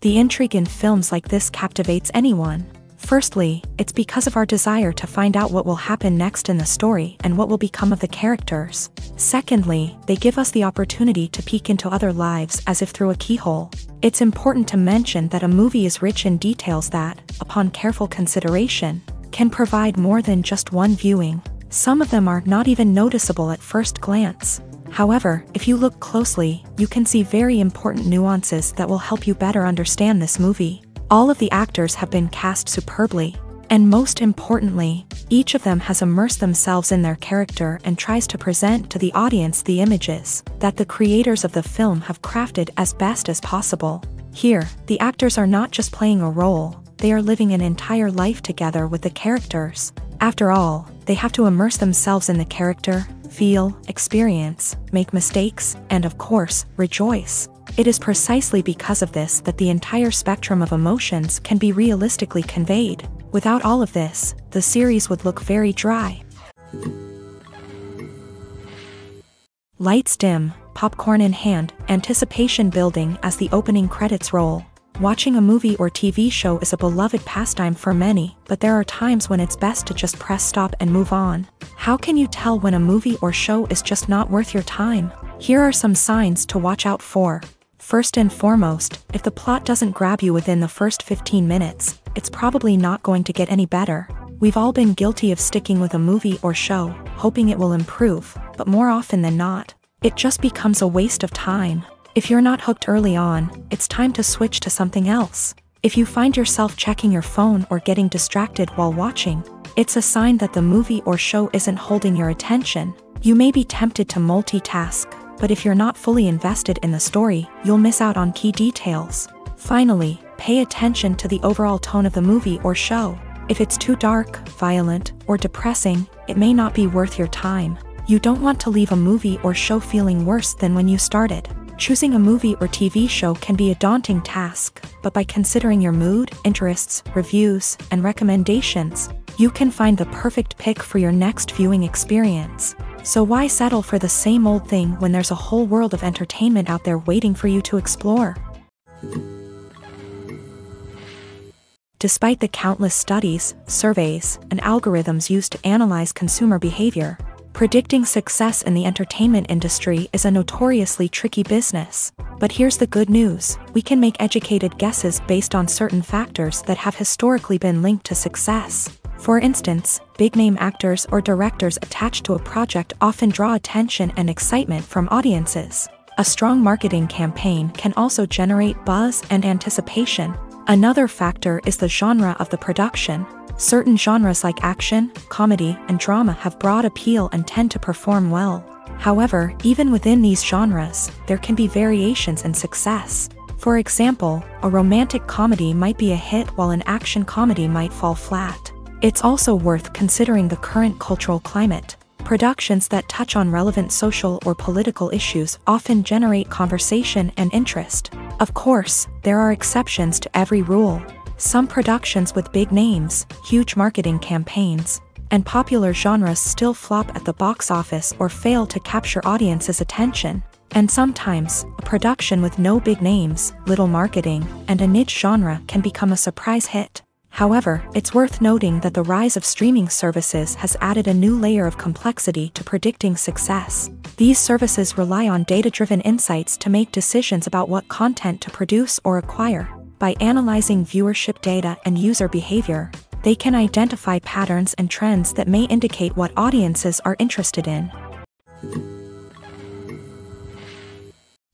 The intrigue in films like this captivates anyone. Firstly, it's because of our desire to find out what will happen next in the story and what will become of the characters. Secondly, they give us the opportunity to peek into other lives as if through a keyhole. It's important to mention that a movie is rich in details that, upon careful consideration, can provide more than just one viewing. Some of them are not even noticeable at first glance. However, if you look closely, you can see very important nuances that will help you better understand this movie. All of the actors have been cast superbly. And most importantly, each of them has immersed themselves in their character and tries to present to the audience the images that the creators of the film have crafted as best as possible. Here, the actors are not just playing a role, they are living an entire life together with the characters. After all, they have to immerse themselves in the character, feel, experience, make mistakes, and of course, rejoice. It is precisely because of this that the entire spectrum of emotions can be realistically conveyed. Without all of this, the series would look very dry. Lights dim, popcorn in hand, anticipation building as the opening credits roll. Watching a movie or TV show is a beloved pastime for many, but there are times when it's best to just press stop and move on. How can you tell when a movie or show is just not worth your time? Here are some signs to watch out for. First and foremost, if the plot doesn't grab you within the first 15 minutes, it's probably not going to get any better. We've all been guilty of sticking with a movie or show, hoping it will improve, but more often than not, it just becomes a waste of time. If you're not hooked early on, it's time to switch to something else. If you find yourself checking your phone or getting distracted while watching, it's a sign that the movie or show isn't holding your attention. You may be tempted to multitask, but if you're not fully invested in the story, you'll miss out on key details. Finally, pay attention to the overall tone of the movie or show. If it's too dark, violent, or depressing, it may not be worth your time. You don't want to leave a movie or show feeling worse than when you started. Choosing a movie or TV show can be a daunting task, but by considering your mood, interests, reviews, and recommendations, you can find the perfect pick for your next viewing experience. So why settle for the same old thing when there's a whole world of entertainment out there waiting for you to explore? Despite the countless studies, surveys, and algorithms used to analyze consumer behavior, predicting success in the entertainment industry is a notoriously tricky business. But here's the good news: we can make educated guesses based on certain factors that have historically been linked to success. For instance, big-name actors or directors attached to a project often draw attention and excitement from audiences. A strong marketing campaign can also generate buzz and anticipation. Another factor is the genre of the production. Certain genres like action, comedy, and drama have broad appeal and tend to perform well. However, even within these genres, there can be variations in success. For example, a romantic comedy might be a hit while an action comedy might fall flat. It's also worth considering the current cultural climate. Productions that touch on relevant social or political issues often generate conversation and interest. Of course, there are exceptions to every rule. Some productions with big names, huge marketing campaigns, and popular genres still flop at the box office or fail to capture audiences' attention. And sometimes, a production with no big names, little marketing, and a niche genre can become a surprise hit. However, it's worth noting that the rise of streaming services has added a new layer of complexity to predicting success. These services rely on data-driven insights to make decisions about what content to produce or acquire. By analyzing viewership data and user behavior, they can identify patterns and trends that may indicate what audiences are interested in.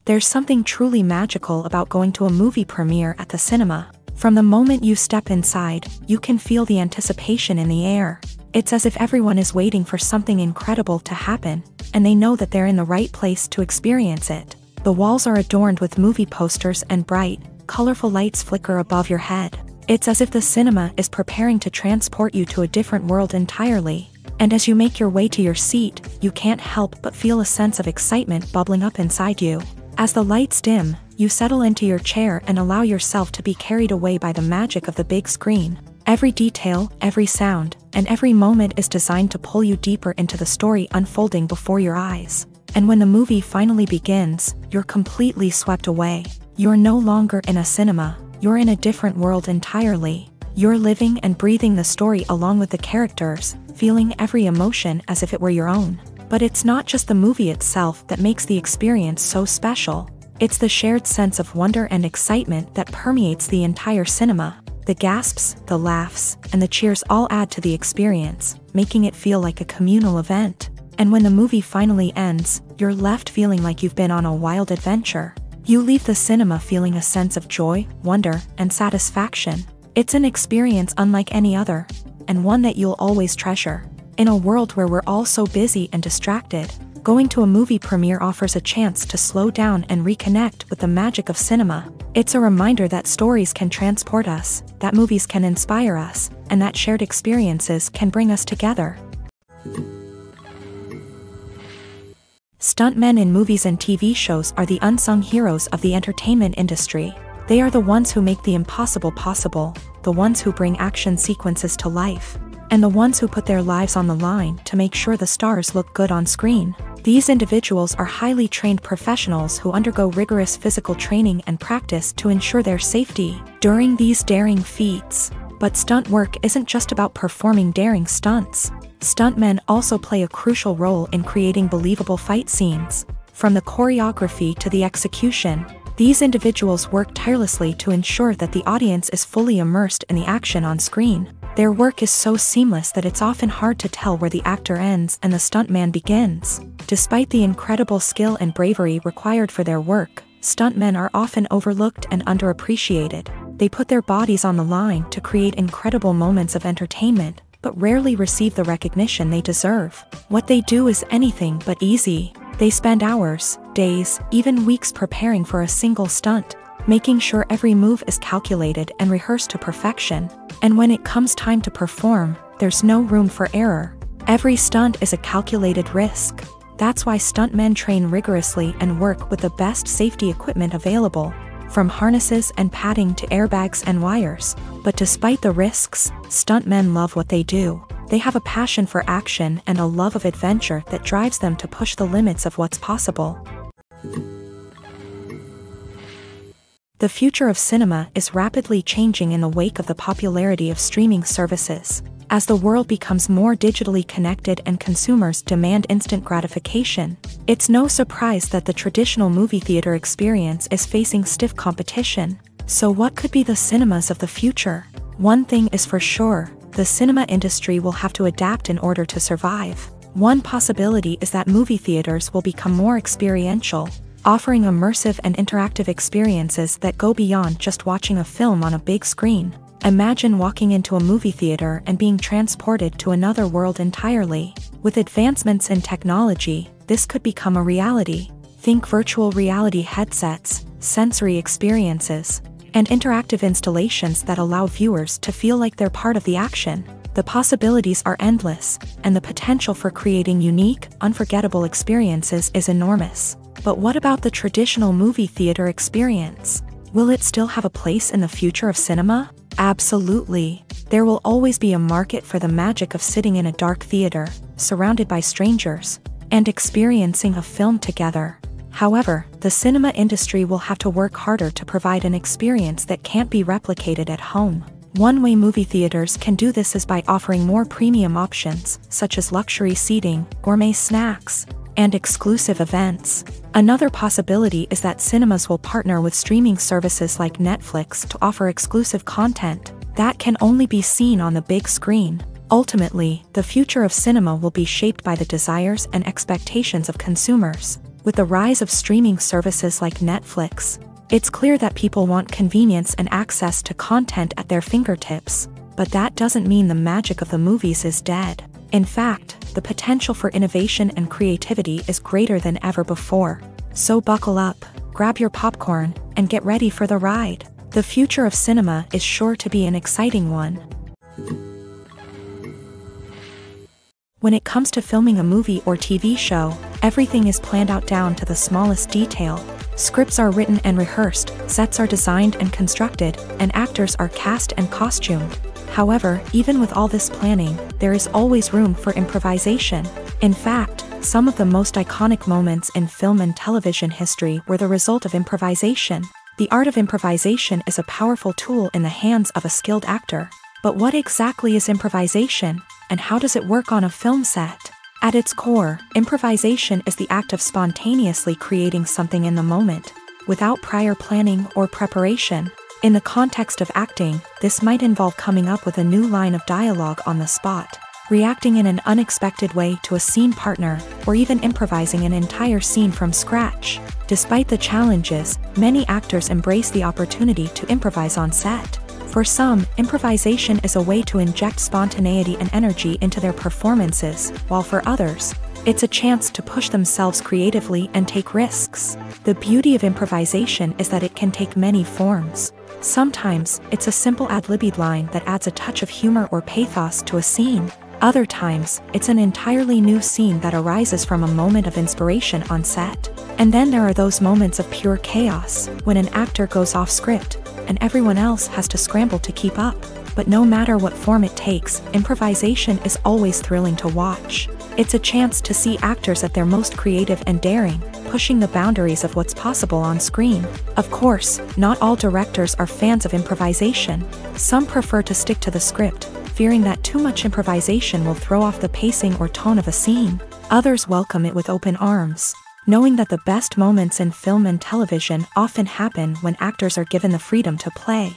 There's something truly magical about going to a movie premiere at the cinema. From the moment you step inside, you can feel the anticipation in the air. It's as if everyone is waiting for something incredible to happen, and they know that they're in the right place to experience it. The walls are adorned with movie posters and bright, colorful lights flicker above your head. It's as if the cinema is preparing to transport you to a different world entirely. And as you make your way to your seat, you can't help but feel a sense of excitement bubbling up inside you. As the lights dim, you settle into your chair and allow yourself to be carried away by the magic of the big screen. Every detail, every sound, and every moment is designed to pull you deeper into the story unfolding before your eyes. And when the movie finally begins, you're completely swept away. You're no longer in a cinema, you're in a different world entirely. You're living and breathing the story along with the characters, feeling every emotion as if it were your own. But it's not just the movie itself that makes the experience so special. It's the shared sense of wonder and excitement that permeates the entire cinema. The gasps, the laughs, and the cheers all add to the experience, making it feel like a communal event. And when the movie finally ends, you're left feeling like you've been on a wild adventure. You leave the cinema feeling a sense of joy, wonder, and satisfaction. It's an experience unlike any other, and one that you'll always treasure. In a world where we're all so busy and distracted, going to a movie premiere offers a chance to slow down and reconnect with the magic of cinema. It's a reminder that stories can transport us, that movies can inspire us, and that shared experiences can bring us together. Stuntmen in movies and TV shows are the unsung heroes of the entertainment industry. They are the ones who make the impossible possible, the ones who bring action sequences to life, and the ones who put their lives on the line to make sure the stars look good on screen. These individuals are highly trained professionals who undergo rigorous physical training and practice to ensure their safety during these daring feats. But stunt work isn't just about performing daring stunts. Stuntmen also play a crucial role in creating believable fight scenes. From the choreography to the execution, these individuals work tirelessly to ensure that the audience is fully immersed in the action on screen. Their work is so seamless that it's often hard to tell where the actor ends and the stuntman begins. Despite the incredible skill and bravery required for their work, stuntmen are often overlooked and underappreciated. They put their bodies on the line to create incredible moments of entertainment, but rarely receive the recognition they deserve. What they do is anything but easy. They spend hours, days, even weeks preparing for a single stunt, making sure every move is calculated and rehearsed to perfection. And when it comes time to perform, there's no room for error. Every stunt is a calculated risk. That's why stuntmen train rigorously and work with the best safety equipment available, from harnesses and padding to airbags and wires. But despite the risks, stuntmen love what they do. They have a passion for action and a love of adventure that drives them to push the limits of what's possible. The future of cinema is rapidly changing in the wake of the popularity of streaming services. As the world becomes more digitally connected and consumers demand instant gratification, it's no surprise that the traditional movie theater experience is facing stiff competition. So what could be the cinemas of the future? One thing is for sure, the cinema industry will have to adapt in order to survive. One possibility is that movie theaters will become more experiential, offering immersive and interactive experiences that go beyond just watching a film on a big screen. Imagine walking into a movie theater and being transported to another world entirely. With advancements in technology, this could become a reality. Think virtual reality headsets, sensory experiences, and interactive installations that allow viewers to feel like they're part of the action. The possibilities are endless, and the potential for creating unique, unforgettable experiences is enormous. But what about the traditional movie theater experience? Will it still have a place in the future of cinema? Absolutely. There will always be a market for the magic of sitting in a dark theater, surrounded by strangers, and experiencing a film together. However, the cinema industry will have to work harder to provide an experience that can't be replicated at home. One way movie theaters can do this is by offering more premium options, such as luxury seating, gourmet snacks, and exclusive events. Another possibility is that cinemas will partner with streaming services like Netflix to offer exclusive content that can only be seen on the big screen. Ultimately, the future of cinema will be shaped by the desires and expectations of consumers. With the rise of streaming services like Netflix, it's clear that people want convenience and access to content at their fingertips. But that doesn't mean the magic of the movies is dead. In fact, the potential for innovation and creativity is greater than ever before. So buckle up, grab your popcorn, and get ready for the ride. The future of cinema is sure to be an exciting one. When it comes to filming a movie or TV show, everything is planned out down to the smallest detail. Scripts are written and rehearsed, sets are designed and constructed, and actors are cast and costumed. However, even with all this planning, there is always room for improvisation. In fact, some of the most iconic moments in film and television history were the result of improvisation. The art of improvisation is a powerful tool in the hands of a skilled actor. But what exactly is improvisation, and how does it work on a film set? At its core, improvisation is the act of spontaneously creating something in the moment, without prior planning or preparation. In the context of acting, this might involve coming up with a new line of dialogue on the spot, reacting in an unexpected way to a scene partner, or even improvising an entire scene from scratch. Despite the challenges, many actors embrace the opportunity to improvise on set. For some, improvisation is a way to inject spontaneity and energy into their performances, while for others, it's a chance to push themselves creatively and take risks. The beauty of improvisation is that it can take many forms. Sometimes, it's a simple ad-libbed line that adds a touch of humor or pathos to a scene. Other times, it's an entirely new scene that arises from a moment of inspiration on set. And then there are those moments of pure chaos, when an actor goes off script, and everyone else has to scramble to keep up. But no matter what form it takes, improvisation is always thrilling to watch. It's a chance to see actors at their most creative and daring, pushing the boundaries of what's possible on screen. Of course, not all directors are fans of improvisation. Some prefer to stick to the script, fearing that too much improvisation will throw off the pacing or tone of a scene. Others welcome it with open arms, knowing that the best moments in film and television often happen when actors are given the freedom to play.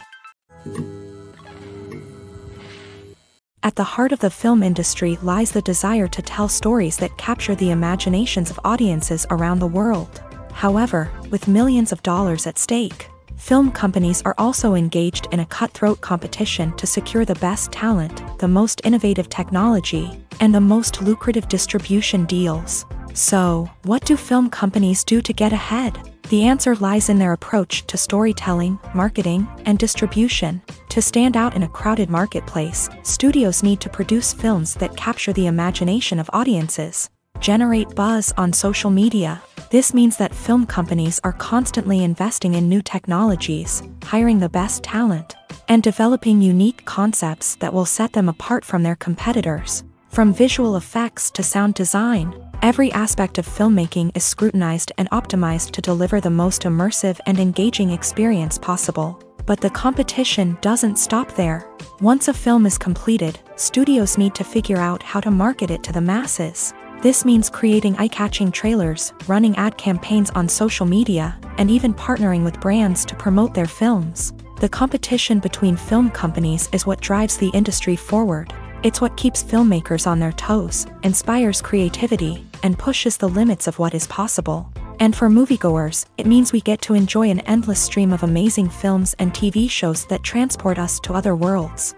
At the heart of the film industry lies the desire to tell stories that capture the imaginations of audiences around the world. However, with millions of dollars at stake, film companies are also engaged in a cutthroat competition to secure the best talent, the most innovative technology, and the most lucrative distribution deals. So, what do film companies do to get ahead? The answer lies in their approach to storytelling, marketing, and distribution. To stand out in a crowded marketplace, studios need to produce films that capture the imagination of audiences, generate buzz on social media. This means that film companies are constantly investing in new technologies, hiring the best talent, and developing unique concepts that will set them apart from their competitors. From visual effects to sound design, every aspect of filmmaking is scrutinized and optimized to deliver the most immersive and engaging experience possible. But the competition doesn't stop there. Once a film is completed, studios need to figure out how to market it to the masses. This means creating eye-catching trailers, running ad campaigns on social media, and even partnering with brands to promote their films. The competition between film companies is what drives the industry forward. It's what keeps filmmakers on their toes, inspires creativity, and pushes the limits of what is possible. And for moviegoers, it means we get to enjoy an endless stream of amazing films and TV shows that transport us to other worlds.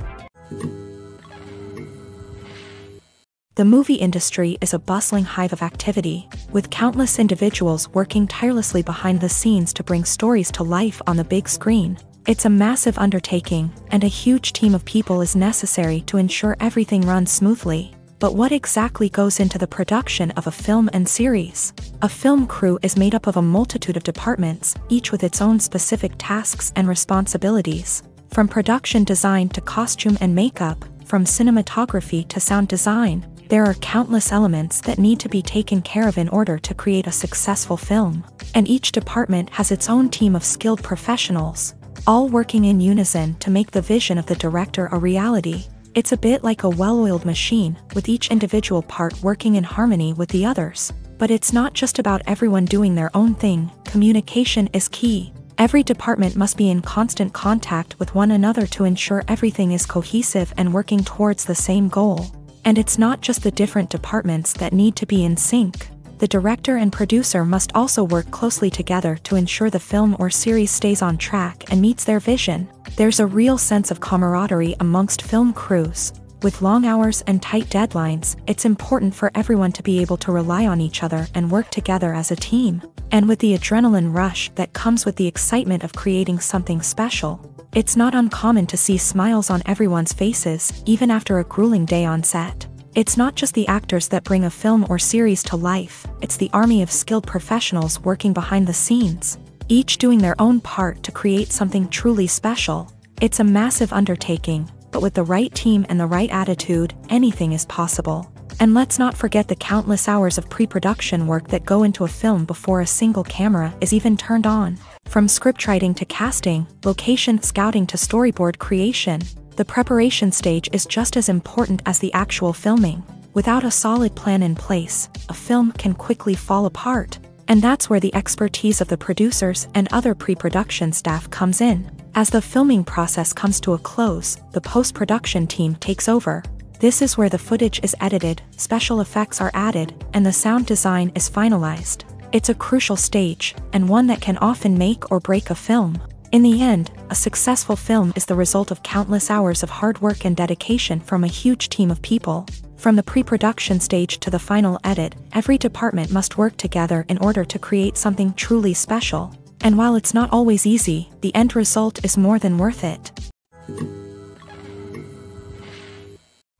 The movie industry is a bustling hive of activity, with countless individuals working tirelessly behind the scenes to bring stories to life on the big screen. It's a massive undertaking, and a huge team of people is necessary to ensure everything runs smoothly. But what exactly goes into the production of a film and series? A film crew is made up of a multitude of departments, each with its own specific tasks and responsibilities. From production design to costume and makeup, from cinematography to sound design, there are countless elements that need to be taken care of in order to create a successful film. And each department has its own team of skilled professionals, all working in unison to make the vision of the director a reality. It's a bit like a well-oiled machine, with each individual part working in harmony with the others. But it's not just about everyone doing their own thing. Communication is key. Every department must be in constant contact with one another to ensure everything is cohesive and working towards the same goal. And it's not just the different departments that need to be in sync. The director and producer must also work closely together to ensure the film or series stays on track and meets their vision. There's a real sense of camaraderie amongst film crews. With long hours and tight deadlines, it's important for everyone to be able to rely on each other and work together as a team. And with the adrenaline rush that comes with the excitement of creating something special, it's not uncommon to see smiles on everyone's faces, even after a grueling day on set. It's not just the actors that bring a film or series to life, it's the army of skilled professionals working behind the scenes, each doing their own part to create something truly special. It's a massive undertaking, but with the right team and the right attitude, anything is possible. And let's not forget the countless hours of pre-production work that go into a film before a single camera is even turned on. From scriptwriting to casting, location scouting to storyboard creation, the preparation stage is just as important as the actual filming. Without a solid plan in place, a film can quickly fall apart. And that's where the expertise of the producers and other pre-production staff comes in. As the filming process comes to a close, the post-production team takes over. This is where the footage is edited, special effects are added, and the sound design is finalized. It's a crucial stage, and one that can often make or break a film. In the end, a successful film is the result of countless hours of hard work and dedication from a huge team of people. From the pre-production stage to the final edit, every department must work together in order to create something truly special. And while it's not always easy, the end result is more than worth it.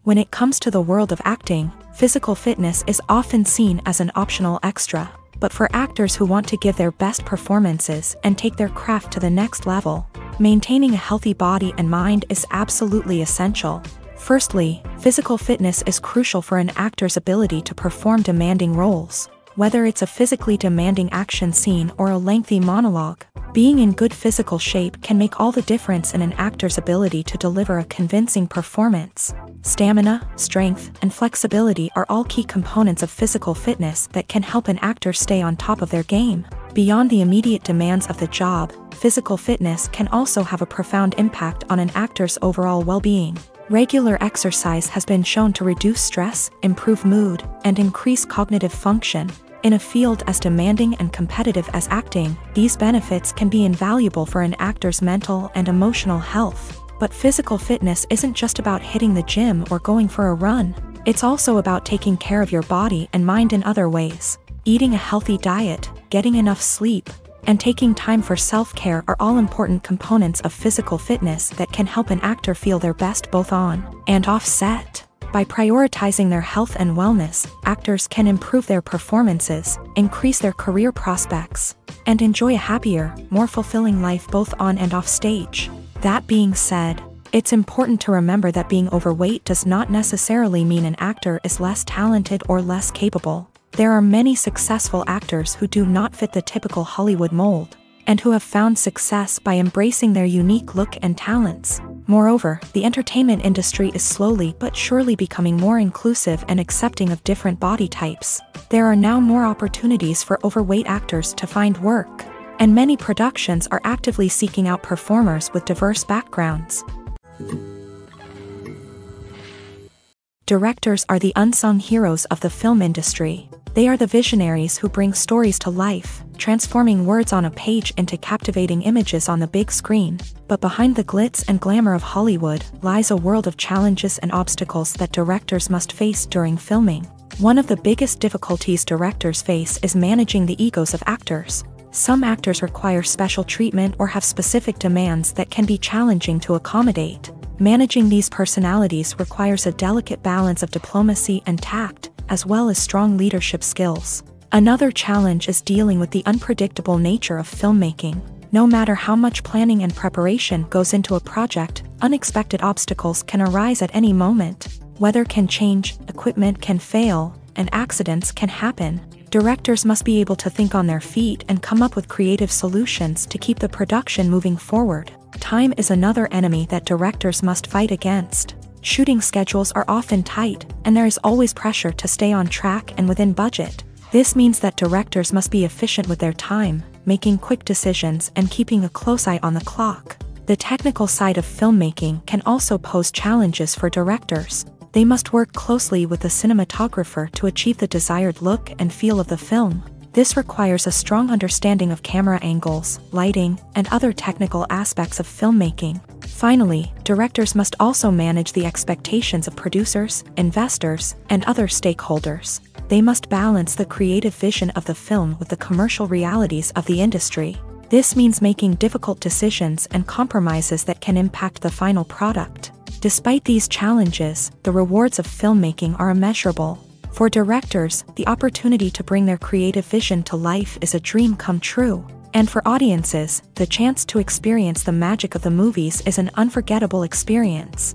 When it comes to the world of acting, physical fitness is often seen as an optional extra. But for actors who want to give their best performances and take their craft to the next level, maintaining a healthy body and mind is absolutely essential. Firstly, physical fitness is crucial for an actor's ability to perform demanding roles. Whether it's a physically demanding action scene or a lengthy monologue, being in good physical shape can make all the difference in an actor's ability to deliver a convincing performance. Stamina, strength, and flexibility are all key components of physical fitness that can help an actor stay on top of their game. Beyond the immediate demands of the job, physical fitness can also have a profound impact on an actor's overall well-being. Regular exercise has been shown to reduce stress, improve mood, and increase cognitive function. In a field as demanding and competitive as acting, these benefits can be invaluable for an actor's mental and emotional health. But physical fitness isn't just about hitting the gym or going for a run. It's also about taking care of your body and mind in other ways. Eating a healthy diet, getting enough sleep, and taking time for self-care are all important components of physical fitness that can help an actor feel their best both on and off set. By prioritizing their health and wellness, actors can improve their performances, increase their career prospects, and enjoy a happier, more fulfilling life both on and off stage. That being said, it's important to remember that being overweight does not necessarily mean an actor is less talented or less capable. There are many successful actors who do not fit the typical Hollywood mold, and who have found success by embracing their unique look and talents. Moreover, the entertainment industry is slowly but surely becoming more inclusive and accepting of different body types. There are now more opportunities for overweight actors to find work, and many productions are actively seeking out performers with diverse backgrounds. Directors are the unsung heroes of the film industry. They are the visionaries who bring stories to life, transforming words on a page into captivating images on the big screen. But behind the glitz and glamour of Hollywood lies a world of challenges and obstacles that directors must face during filming. One of the biggest difficulties directors face is managing the egos of actors. Some actors require special treatment or have specific demands that can be challenging to accommodate. Managing these personalities requires a delicate balance of diplomacy and tact, as well as strong leadership skills. Another challenge is dealing with the unpredictable nature of filmmaking. No matter how much planning and preparation goes into a project, unexpected obstacles can arise at any moment. Weather can change, equipment can fail, and accidents can happen. Directors must be able to think on their feet and come up with creative solutions to keep the production moving forward. Time is another enemy that directors must fight against. Shooting schedules are often tight, and there is always pressure to stay on track and within budget. This means that directors must be efficient with their time, making quick decisions and keeping a close eye on the clock. The technical side of filmmaking can also pose challenges for directors. They must work closely with the cinematographer to achieve the desired look and feel of the film. This requires a strong understanding of camera angles, lighting, and other technical aspects of filmmaking. Finally, directors must also manage the expectations of producers, investors, and other stakeholders. They must balance the creative vision of the film with the commercial realities of the industry. This means making difficult decisions and compromises that can impact the final product. Despite these challenges, the rewards of filmmaking are immeasurable. For directors, the opportunity to bring their creative vision to life is a dream come true. And for audiences, the chance to experience the magic of the movies is an unforgettable experience.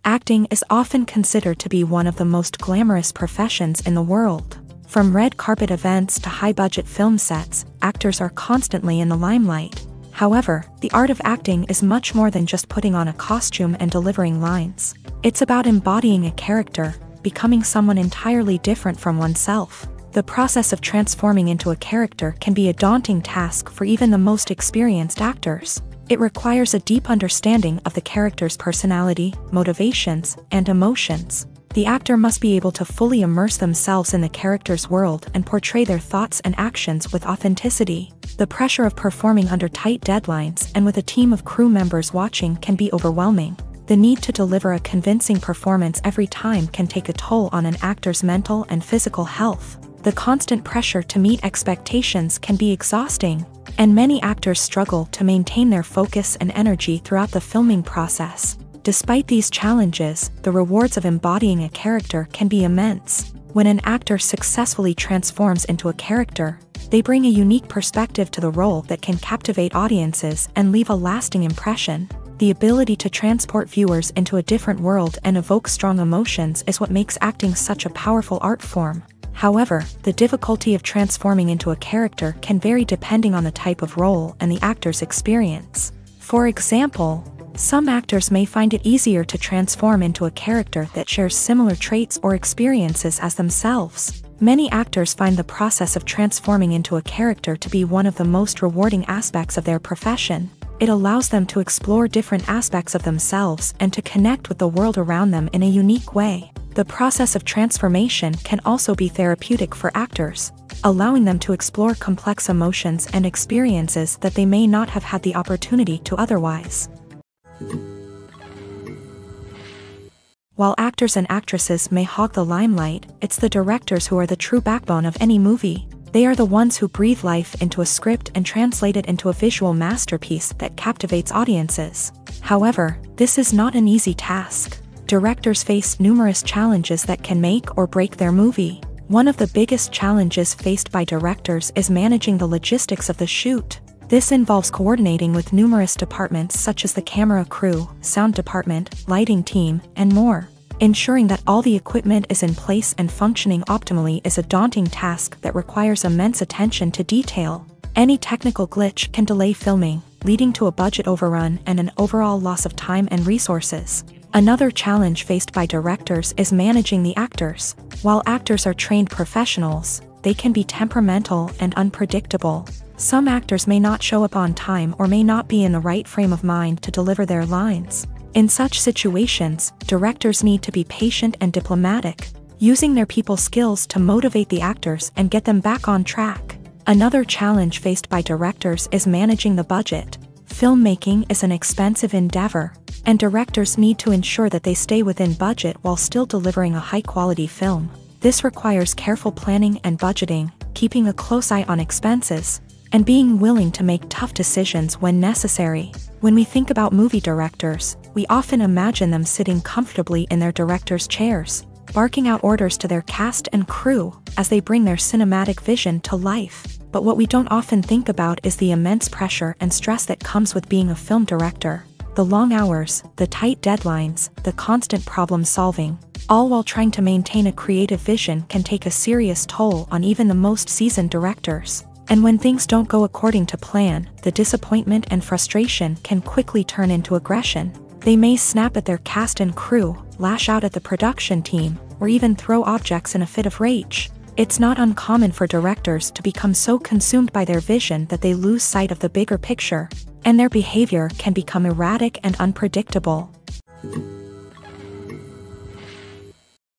Acting is often considered to be one of the most glamorous professions in the world. From red carpet events to high-budget film sets, actors are constantly in the limelight. However, the art of acting is much more than just putting on a costume and delivering lines. It's about embodying a character, becoming someone entirely different from oneself. The process of transforming into a character can be a daunting task for even the most experienced actors. It requires a deep understanding of the character's personality, motivations, and emotions. The actor must be able to fully immerse themselves in the character's world and portray their thoughts and actions with authenticity. The pressure of performing under tight deadlines and with a team of crew members watching can be overwhelming. The need to deliver a convincing performance every time can take a toll on an actor's mental and physical health. The constant pressure to meet expectations can be exhausting, and many actors struggle to maintain their focus and energy throughout the filming process. Despite these challenges, the rewards of embodying a character can be immense. When an actor successfully transforms into a character, they bring a unique perspective to the role that can captivate audiences and leave a lasting impression. The ability to transport viewers into a different world and evoke strong emotions is what makes acting such a powerful art form. However, the difficulty of transforming into a character can vary depending on the type of role and the actor's experience. For example, some actors may find it easier to transform into a character that shares similar traits or experiences as themselves. Many actors find the process of transforming into a character to be one of the most rewarding aspects of their profession. It allows them to explore different aspects of themselves and to connect with the world around them in a unique way. The process of transformation can also be therapeutic for actors, allowing them to explore complex emotions and experiences that they may not have had the opportunity to otherwise. While actors and actresses may hog the limelight, it's the directors who are the true backbone of any movie. They are the ones who breathe life into a script and translate it into a visual masterpiece that captivates audiences. However, this is not an easy task. Directors face numerous challenges that can make or break their movie. One of the biggest challenges faced by directors is managing the logistics of the shoot. This involves coordinating with numerous departments such as the camera crew, sound department, lighting team, and more. Ensuring that all the equipment is in place and functioning optimally is a daunting task that requires immense attention to detail. Any technical glitch can delay filming, leading to a budget overrun and an overall loss of time and resources. Another challenge faced by directors is managing the actors. While actors are trained professionals, they can be temperamental and unpredictable. Some actors may not show up on time or may not be in the right frame of mind to deliver their lines. In such situations, directors need to be patient and diplomatic, using their people skills to motivate the actors and get them back on track. Another challenge faced by directors is managing the budget. Filmmaking is an expensive endeavor, and directors need to ensure that they stay within budget while still delivering a high-quality film. This requires careful planning and budgeting, keeping a close eye on expenses, and being willing to make tough decisions when necessary. When we think about movie directors, we often imagine them sitting comfortably in their director's chairs, barking out orders to their cast and crew as they bring their cinematic vision to life. But what we don't often think about is the immense pressure and stress that comes with being a film director. The long hours, the tight deadlines, the constant problem solving, all while trying to maintain a creative vision can take a serious toll on even the most seasoned directors. And when things don't go according to plan, the disappointment and frustration can quickly turn into aggression. They may snap at their cast and crew, lash out at the production team, or even throw objects in a fit of rage. It's not uncommon for directors to become so consumed by their vision that they lose sight of the bigger picture, and their behavior can become erratic and unpredictable.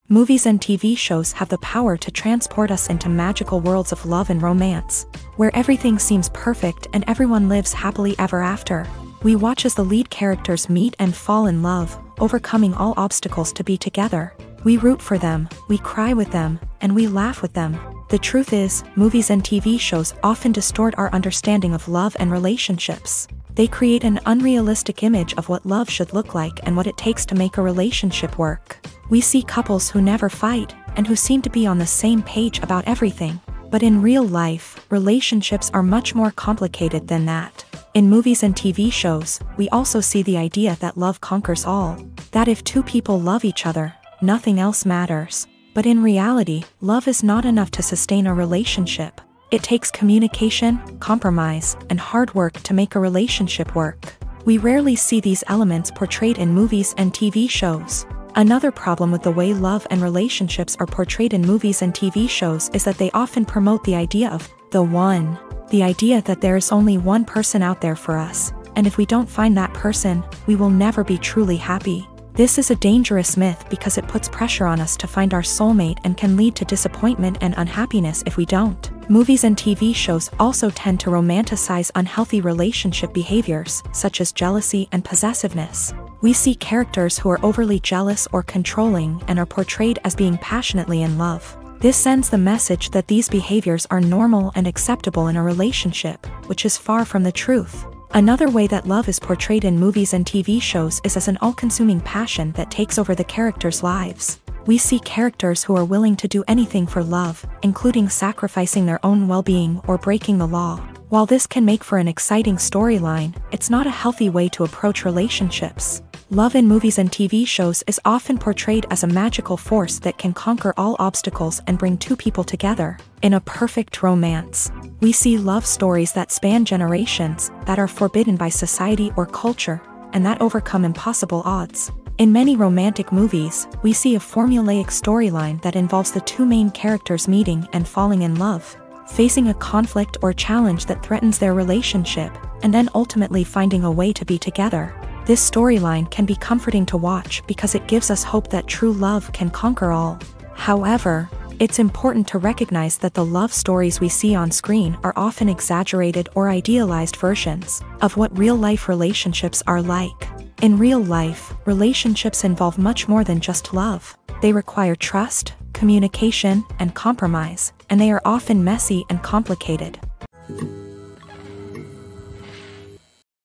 Movies and TV shows have the power to transport us into magical worlds of love and romance, where everything seems perfect and everyone lives happily ever after. We watch as the lead characters meet and fall in love, overcoming all obstacles to be together. We root for them, we cry with them, and we laugh with them. The truth is, movies and TV shows often distort our understanding of love and relationships. They create an unrealistic image of what love should look like and what it takes to make a relationship work. We see couples who never fight, and who seem to be on the same page about everything. But in real life, relationships are much more complicated than that. In movies and TV shows, we also see the idea that love conquers all. That if two people love each other, nothing else matters. But in reality, love is not enough to sustain a relationship. It takes communication, compromise, and hard work to make a relationship work. We rarely see these elements portrayed in movies and TV shows. Another problem with the way love and relationships are portrayed in movies and TV shows is that they often promote the idea of the one. The idea that there is only one person out there for us, and if we don't find that person, we will never be truly happy. This is a dangerous myth because it puts pressure on us to find our soulmate and can lead to disappointment and unhappiness if we don't. Movies and TV shows also tend to romanticize unhealthy relationship behaviors, such as jealousy and possessiveness. We see characters who are overly jealous or controlling and are portrayed as being passionately in love. This sends the message that these behaviors are normal and acceptable in a relationship, which is far from the truth. Another way that love is portrayed in movies and TV shows is as an all-consuming passion that takes over the characters' lives. We see characters who are willing to do anything for love, including sacrificing their own well-being or breaking the law. While this can make for an exciting storyline, it's not a healthy way to approach relationships. Love in movies and TV shows is often portrayed as a magical force that can conquer all obstacles and bring two people together. In a perfect romance, we see love stories that span generations, that are forbidden by society or culture, and that overcome impossible odds. In many romantic movies, we see a formulaic storyline that involves the two main characters meeting and falling in love, facing a conflict or challenge that threatens their relationship, and then ultimately finding a way to be together. This storyline can be comforting to watch because it gives us hope that true love can conquer all. However, it's important to recognize that the love stories we see on screen are often exaggerated or idealized versions of what real-life relationships are like. In real life, relationships involve much more than just love. They require trust, communication, and compromise, and they are often messy and complicated.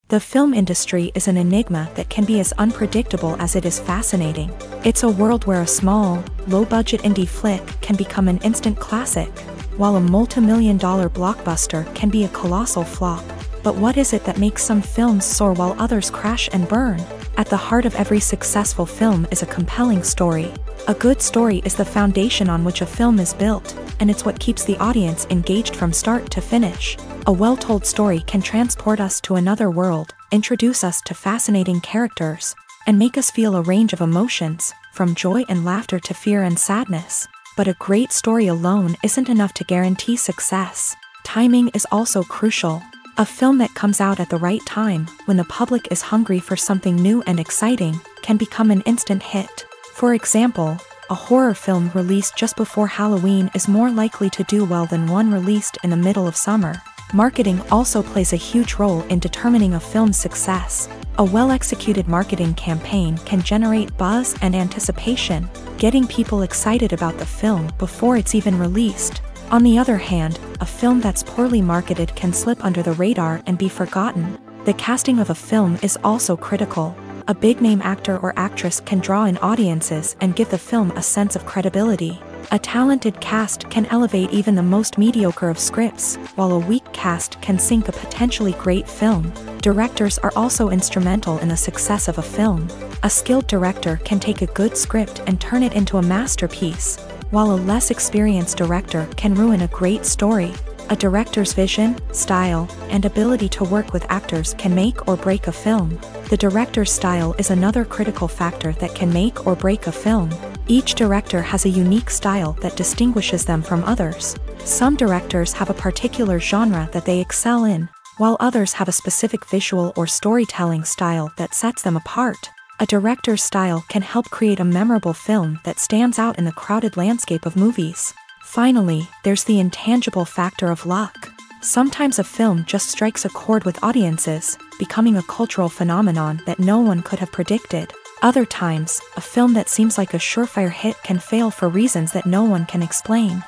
The film industry is an enigma that can be as unpredictable as it is fascinating. It's a world where a small, low-budget indie flick can become an instant classic, while a multi-million-dollar blockbuster can be a colossal flop. But what is it that makes some films soar while others crash and burn? At the heart of every successful film is a compelling story. A good story is the foundation on which a film is built, and it's what keeps the audience engaged from start to finish. A well-told story can transport us to another world, introduce us to fascinating characters, and make us feel a range of emotions, from joy and laughter to fear and sadness. But a great story alone isn't enough to guarantee success. Timing is also crucial. A film that comes out at the right time, when the public is hungry for something new and exciting, can become an instant hit. For example, a horror film released just before Halloween is more likely to do well than one released in the middle of summer. Marketing also plays a huge role in determining a film's success. A well-executed marketing campaign can generate buzz and anticipation, getting people excited about the film before it's even released. On the other hand, a film that's poorly marketed can slip under the radar and be forgotten. The casting of a film is also critical. A big-name actor or actress can draw in audiences and give the film a sense of credibility. A talented cast can elevate even the most mediocre of scripts, while a weak cast can sink a potentially great film. Directors are also instrumental in the success of a film. A skilled director can take a good script and turn it into a masterpiece, while a less experienced director can ruin a great story. A director's vision, style, and ability to work with actors can make or break a film. The director's style is another critical factor that can make or break a film. Each director has a unique style that distinguishes them from others. Some directors have a particular genre that they excel in, while others have a specific visual or storytelling style that sets them apart. A director's style can help create a memorable film that stands out in the crowded landscape of movies. Finally, there's the intangible factor of luck. Sometimes a film just strikes a chord with audiences, becoming a cultural phenomenon that no one could have predicted. Other times, a film that seems like a surefire hit can fail for reasons that no one can explain.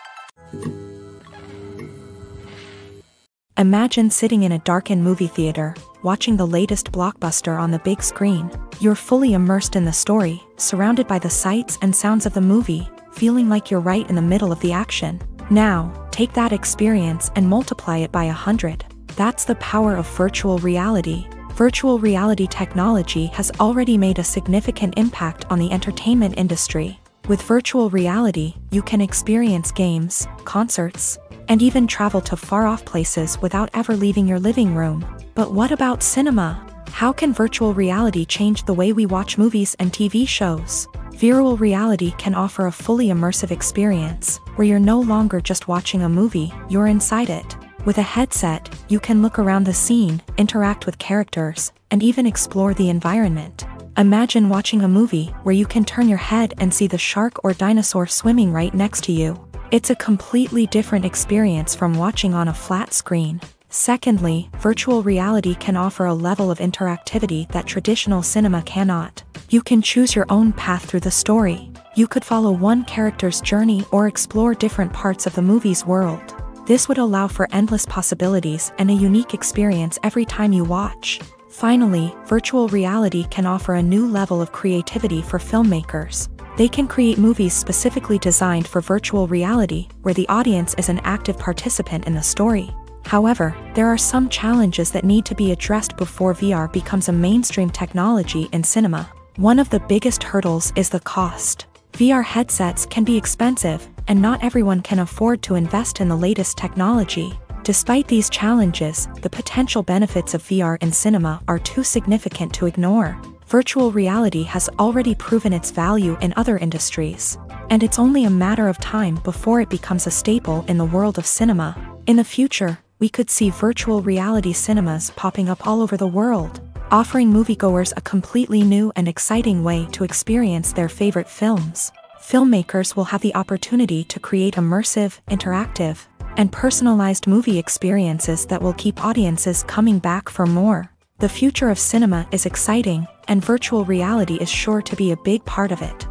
Imagine sitting in a darkened movie theater, watching the latest blockbuster on the big screen. You're fully immersed in the story, surrounded by the sights and sounds of the movie, feeling like you're right in the middle of the action. Now, take that experience and multiply it by 100. That's the power of virtual reality. Virtual reality technology has already made a significant impact on the entertainment industry. With virtual reality, you can experience games, concerts, and even travel to far-off places without ever leaving your living room. But what about cinema? How can virtual reality change the way we watch movies and TV shows? Virtual reality can offer a fully immersive experience, where you're no longer just watching a movie, you're inside it. With a headset, you can look around the scene, interact with characters, and even explore the environment. Imagine watching a movie where you can turn your head and see the shark or dinosaur swimming right next to you. It's a completely different experience from watching on a flat screen. Secondly, virtual reality can offer a level of interactivity that traditional cinema cannot. You can choose your own path through the story. You could follow one character's journey or explore different parts of the movie's world. This would allow for endless possibilities and a unique experience every time you watch. Finally, virtual reality can offer a new level of creativity for filmmakers. They can create movies specifically designed for virtual reality, where the audience is an active participant in the story. However, there are some challenges that need to be addressed before VR becomes a mainstream technology in cinema. One of the biggest hurdles is the cost. VR headsets can be expensive, and not everyone can afford to invest in the latest technology. Despite these challenges, the potential benefits of VR in cinema are too significant to ignore. Virtual reality has already proven its value in other industries, and it's only a matter of time before it becomes a staple in the world of cinema. In the future, we could see virtual reality cinemas popping up all over the world, offering moviegoers a completely new and exciting way to experience their favorite films. Filmmakers will have the opportunity to create immersive, interactive, and personalized movie experiences that will keep audiences coming back for more. The future of cinema is exciting, and virtual reality is sure to be a big part of it.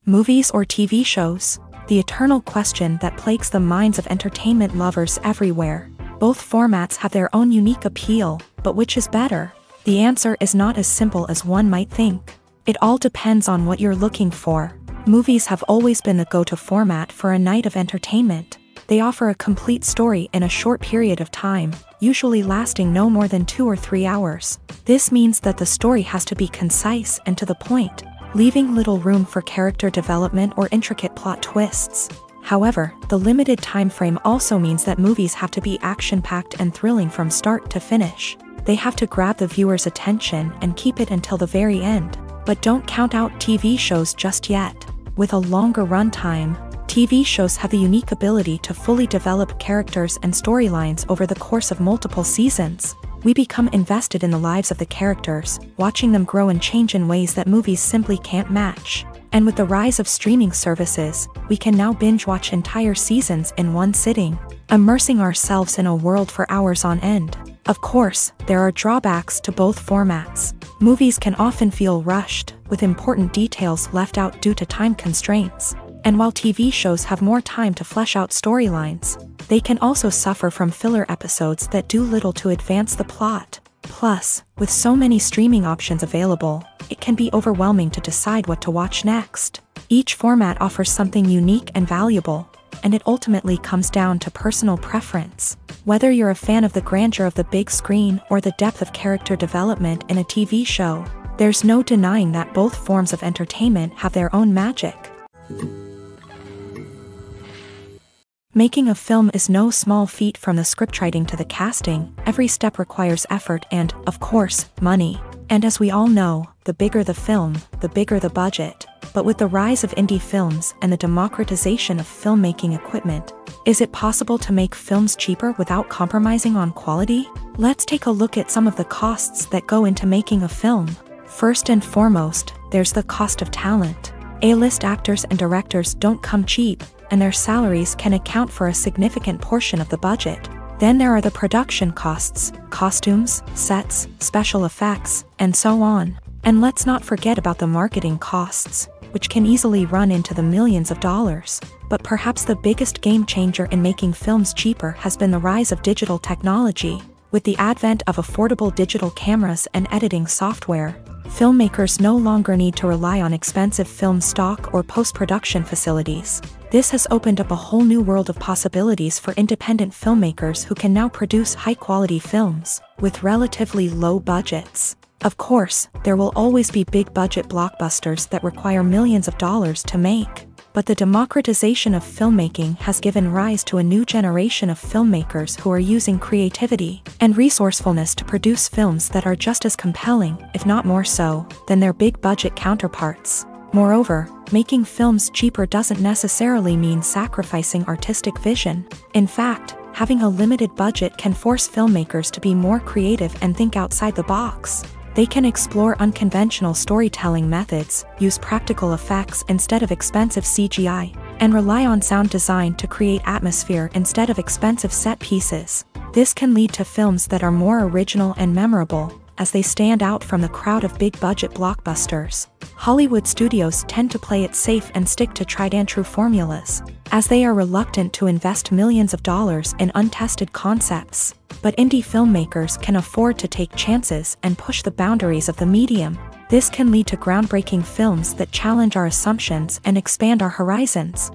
Movies or TV shows? The eternal question that plagues the minds of entertainment lovers everywhere. Both formats have their own unique appeal, but which is better? The answer is not as simple as one might think. It all depends on what you're looking for. Movies have always been the go-to format for a night of entertainment. They offer a complete story in a short period of time, usually lasting no more than 2 or 3 hours. This means that the story has to be concise and to the point, leaving little room for character development or intricate plot twists. However, the limited time frame also means that movies have to be action-packed and thrilling from start to finish. They have to grab the viewer's attention and keep it until the very end. But don't count out TV shows just yet. With a longer runtime, TV shows have the unique ability to fully develop characters and storylines over the course of multiple seasons. We become invested in the lives of the characters, watching them grow and change in ways that movies simply can't match. And with the rise of streaming services, we can now binge-watch entire seasons in one sitting, immersing ourselves in a world for hours on end. Of course, there are drawbacks to both formats. Movies can often feel rushed, with important details left out due to time constraints. And while TV shows have more time to flesh out storylines, they can also suffer from filler episodes that do little to advance the plot. Plus, with so many streaming options available, it can be overwhelming to decide what to watch next. Each format offers something unique and valuable, and it ultimately comes down to personal preference. Whether you're a fan of the grandeur of the big screen or the depth of character development in a TV show, there's no denying that both forms of entertainment have their own magic. Making a film is no small feat. From the scriptwriting to the casting, every step requires effort and, of course, money. And as we all know, the bigger the film, the bigger the budget. But with the rise of indie films and the democratization of filmmaking equipment, is it possible to make films cheaper without compromising on quality? Let's take a look at some of the costs that go into making a film. First and foremost, there's the cost of talent. A-list actors and directors don't come cheap, and their salaries can account for a significant portion of the budget. Then there are the production costs, costumes, sets, special effects, and so on. And let's not forget about the marketing costs, which can easily run into the millions of dollars. But perhaps the biggest game changer in making films cheaper has been the rise of digital technology. With the advent of affordable digital cameras and editing software, filmmakers no longer need to rely on expensive film stock or post-production facilities. This has opened up a whole new world of possibilities for independent filmmakers who can now produce high-quality films with relatively low budgets. Of course, there will always be big-budget blockbusters that require millions of dollars to make, but the democratization of filmmaking has given rise to a new generation of filmmakers who are using creativity and resourcefulness to produce films that are just as compelling, if not more so, than their big-budget counterparts. Moreover, making films cheaper doesn't necessarily mean sacrificing artistic vision. In fact, having a limited budget can force filmmakers to be more creative and think outside the box. They can explore unconventional storytelling methods, use practical effects instead of expensive CGI, and rely on sound design to create atmosphere instead of expensive set pieces. This can lead to films that are more original and memorable, as they stand out from the crowd of big-budget blockbusters. Hollywood studios tend to play it safe and stick to tried-and-true formulas, as they are reluctant to invest millions of dollars in untested concepts. But indie filmmakers can afford to take chances and push the boundaries of the medium. This can lead to groundbreaking films that challenge our assumptions and expand our horizons.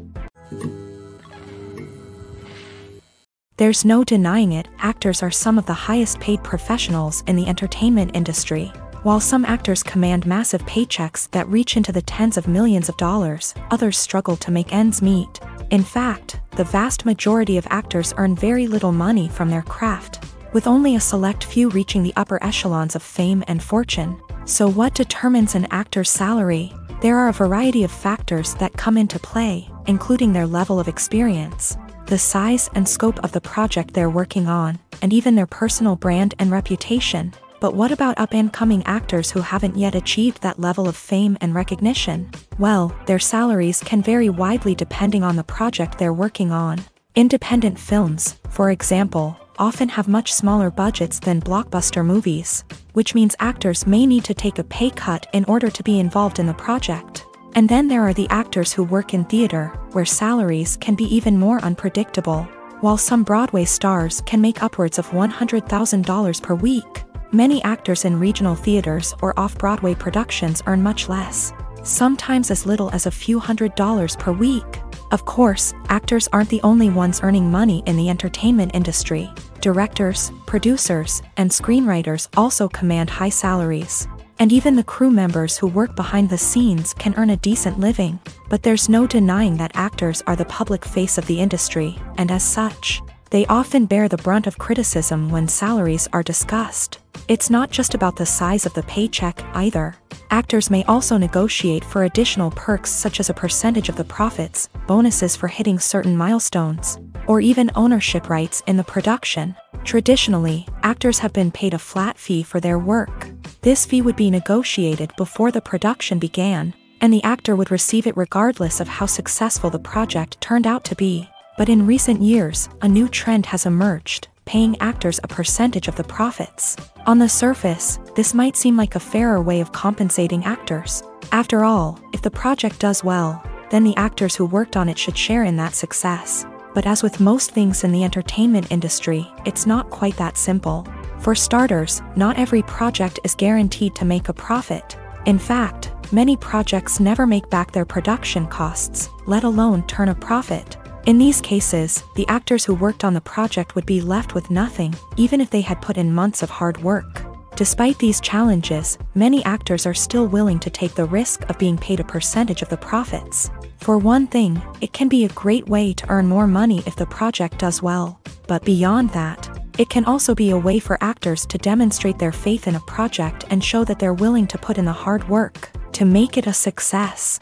There's no denying it, actors are some of the highest-paid professionals in the entertainment industry. While some actors command massive paychecks that reach into the tens of millions of dollars, others struggle to make ends meet. In fact, the vast majority of actors earn very little money from their craft, with only a select few reaching the upper echelons of fame and fortune. So what determines an actor's salary? There are a variety of factors that come into play, including their level of experience, the size and scope of the project they're working on, and even their personal brand and reputation. But what about up-and-coming actors who haven't yet achieved that level of fame and recognition? Well, their salaries can vary widely depending on the project they're working on. Independent films, for example, often have much smaller budgets than blockbuster movies, which means actors may need to take a pay cut in order to be involved in the project. And then there are the actors who work in theater, where salaries can be even more unpredictable. While some Broadway stars can make upwards of $100,000 per week, many actors in regional theaters or off-Broadway productions earn much less, sometimes as little as a few $100s per week. Of course, actors aren't the only ones earning money in the entertainment industry. Directors, producers, and screenwriters also command high salaries. And even the crew members who work behind the scenes can earn a decent living. But there's no denying that actors are the public face of the industry, and as such, they often bear the brunt of criticism when salaries are discussed. It's not just about the size of the paycheck, either. Actors may also negotiate for additional perks such as a percentage of the profits, bonuses for hitting certain milestones, or even ownership rights in the production. Traditionally, actors have been paid a flat fee for their work. This fee would be negotiated before the production began, and the actor would receive it regardless of how successful the project turned out to be. But in recent years, a new trend has emerged, paying actors a percentage of the profits. On the surface, this might seem like a fairer way of compensating actors. After all, if the project does well, then the actors who worked on it should share in that success. But as with most things in the entertainment industry, it's not quite that simple. For starters, not every project is guaranteed to make a profit. In fact, many projects never make back their production costs, let alone turn a profit. In these cases, the actors who worked on the project would be left with nothing, even if they had put in months of hard work. Despite these challenges, many actors are still willing to take the risk of being paid a percentage of the profits. For one thing, it can be a great way to earn more money if the project does well. But beyond that, it can also be a way for actors to demonstrate their faith in a project and show that they're willing to put in the hard work to make it a success.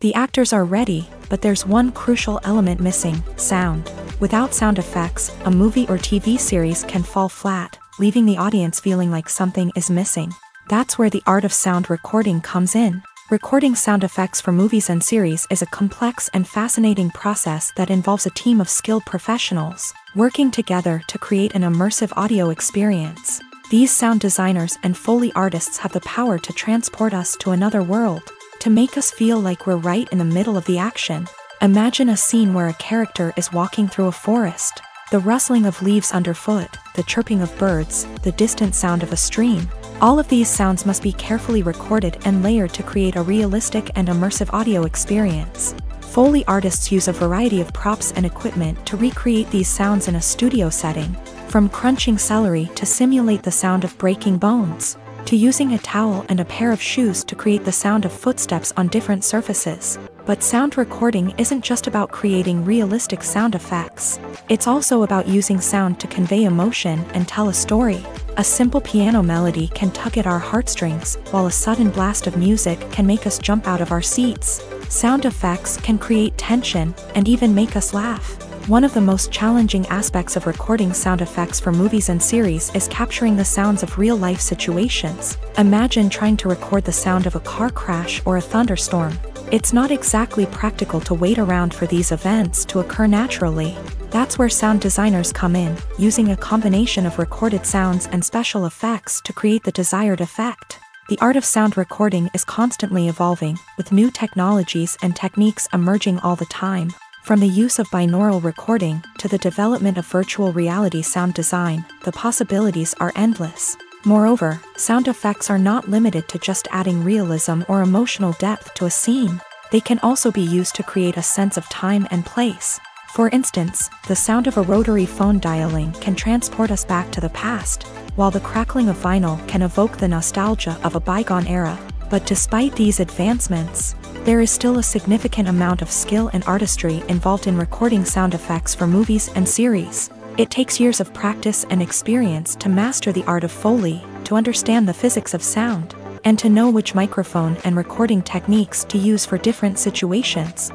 The actors are ready, but there's one crucial element missing: sound. Without sound effects, a movie or TV series can fall flat, leaving the audience feeling like something is missing. That's where the art of sound recording comes in. Recording sound effects for movies and series is a complex and fascinating process that involves a team of skilled professionals working together to create an immersive audio experience. These sound designers and Foley artists have the power to transport us to another world, to make us feel like we're right in the middle of the action. Imagine a scene where a character is walking through a forest. The rustling of leaves underfoot, the chirping of birds, the distant sound of a stream. All of these sounds must be carefully recorded and layered to create a realistic and immersive audio experience. Foley artists use a variety of props and equipment to recreate these sounds in a studio setting, from crunching celery to simulate the sound of breaking bones, to using a towel and a pair of shoes to create the sound of footsteps on different surfaces. But sound recording isn't just about creating realistic sound effects. It's also about using sound to convey emotion and tell a story. A simple piano melody can tug at our heartstrings, while a sudden blast of music can make us jump out of our seats. Sound effects can create tension and even make us laugh. One of the most challenging aspects of recording sound effects for movies and series is capturing the sounds of real-life situations. Imagine trying to record the sound of a car crash or a thunderstorm. It's not exactly practical to wait around for these events to occur naturally. That's where sound designers come in, using a combination of recorded sounds and special effects to create the desired effect. The art of sound recording is constantly evolving, with new technologies and techniques emerging all the time. From the use of binaural recording to the development of virtual reality sound design, the possibilities are endless. Moreover, sound effects are not limited to just adding realism or emotional depth to a scene. They can also be used to create a sense of time and place. For instance, the sound of a rotary phone dialing can transport us back to the past, while the crackling of vinyl can evoke the nostalgia of a bygone era. But despite these advancements, there is still a significant amount of skill and artistry involved in recording sound effects for movies and series. It takes years of practice and experience to master the art of Foley, to understand the physics of sound, and to know which microphone and recording techniques to use for different situations.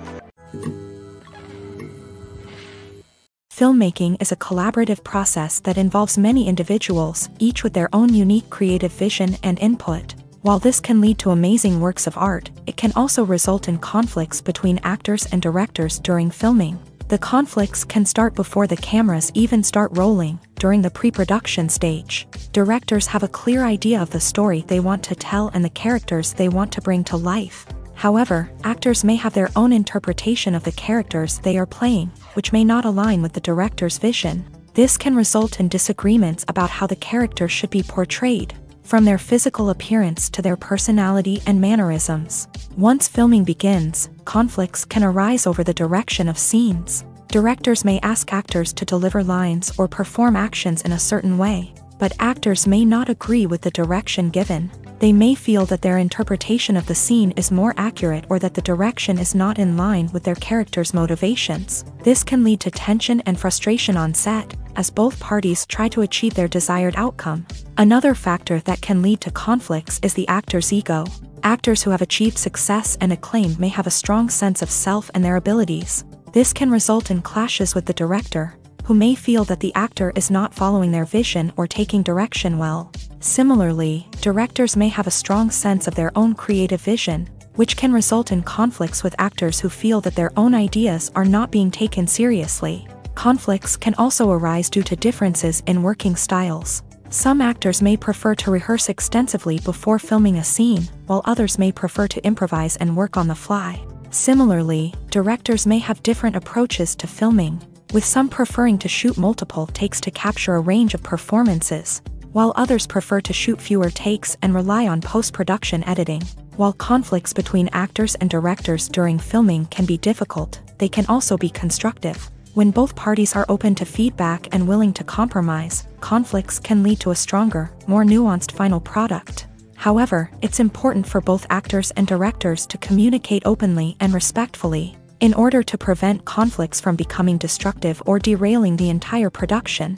Filmmaking is a collaborative process that involves many individuals, each with their own unique creative vision and input. While this can lead to amazing works of art, it can also result in conflicts between actors and directors during filming. The conflicts can start before the cameras even start rolling, during the pre-production stage. Directors have a clear idea of the story they want to tell and the characters they want to bring to life. However, actors may have their own interpretation of the characters they are playing, which may not align with the director's vision. This can result in disagreements about how the character should be portrayed, from their physical appearance to their personality and mannerisms. Once filming begins, conflicts can arise over the direction of scenes. Directors may ask actors to deliver lines or perform actions in a certain way, but actors may not agree with the direction given. They may feel that their interpretation of the scene is more accurate or that the direction is not in line with their character's motivations. This can lead to tension and frustration on set, as both parties try to achieve their desired outcome. Another factor that can lead to conflicts is the actor's ego. Actors who have achieved success and acclaim may have a strong sense of self and their abilities. This can result in clashes with the director, who may feel that the actor is not following their vision or taking direction well. Similarly, directors may have a strong sense of their own creative vision, which can result in conflicts with actors who feel that their own ideas are not being taken seriously. Conflicts can also arise due to differences in working styles. Some actors may prefer to rehearse extensively before filming a scene, while others may prefer to improvise and work on the fly. Similarly, directors may have different approaches to filming, with some preferring to shoot multiple takes to capture a range of performances, while others prefer to shoot fewer takes and rely on post-production editing. While conflicts between actors and directors during filming can be difficult, they can also be constructive. When both parties are open to feedback and willing to compromise, conflicts can lead to a stronger, more nuanced final product. However, it's important for both actors and directors to communicate openly and respectfully, in order to prevent conflicts from becoming destructive or derailing the entire production.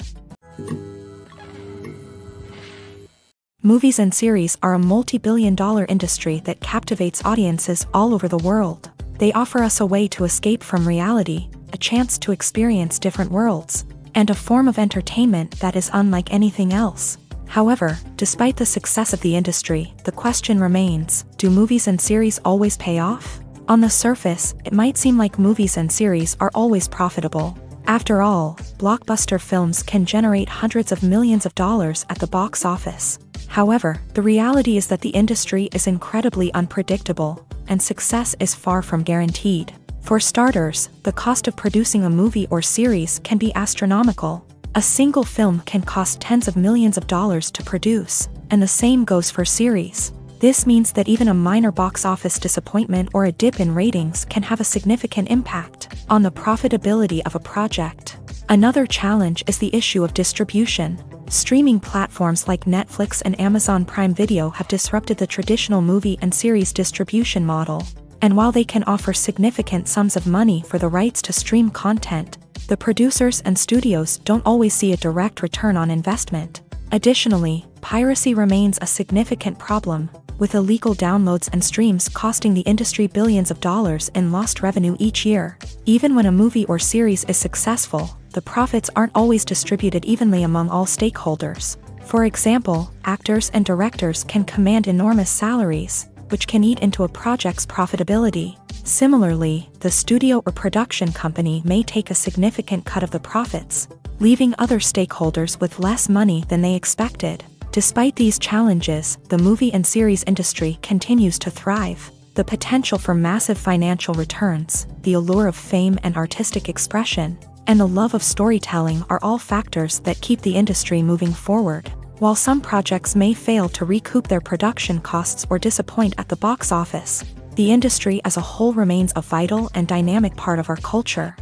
Movies and series are a multi-billion-dollar industry that captivates audiences all over the world. They offer us a way to escape from reality, a chance to experience different worlds, and a form of entertainment that is unlike anything else. However, despite the success of the industry, the question remains, do movies and series always pay off? On the surface, it might seem like movies and series are always profitable. After all, blockbuster films can generate hundreds of millions of dollars at the box office. However, the reality is that the industry is incredibly unpredictable, and success is far from guaranteed. For starters, the cost of producing a movie or series can be astronomical. A single film can cost tens of millions of dollars to produce, and the same goes for series. This means that even a minor box office disappointment or a dip in ratings can have a significant impact on the profitability of a project. Another challenge is the issue of distribution. Streaming platforms like Netflix and Amazon Prime Video have disrupted the traditional movie and series distribution model. And while they can offer significant sums of money for the rights to stream content, the producers and studios don't always see a direct return on investment. Additionally, piracy remains a significant problem, with illegal downloads and streams costing the industry billions of dollars in lost revenue each year. Even when a movie or series is successful, the profits aren't always distributed evenly among all stakeholders. For example, actors and directors can command enormous salaries, which can eat into a project's profitability. Similarly, the studio or production company may take a significant cut of the profits, leaving other stakeholders with less money than they expected. Despite these challenges, the movie and series industry continues to thrive. The potential for massive financial returns, the allure of fame and artistic expression, and the love of storytelling are all factors that keep the industry moving forward. While some projects may fail to recoup their production costs or disappoint at the box office, the industry as a whole remains a vital and dynamic part of our culture.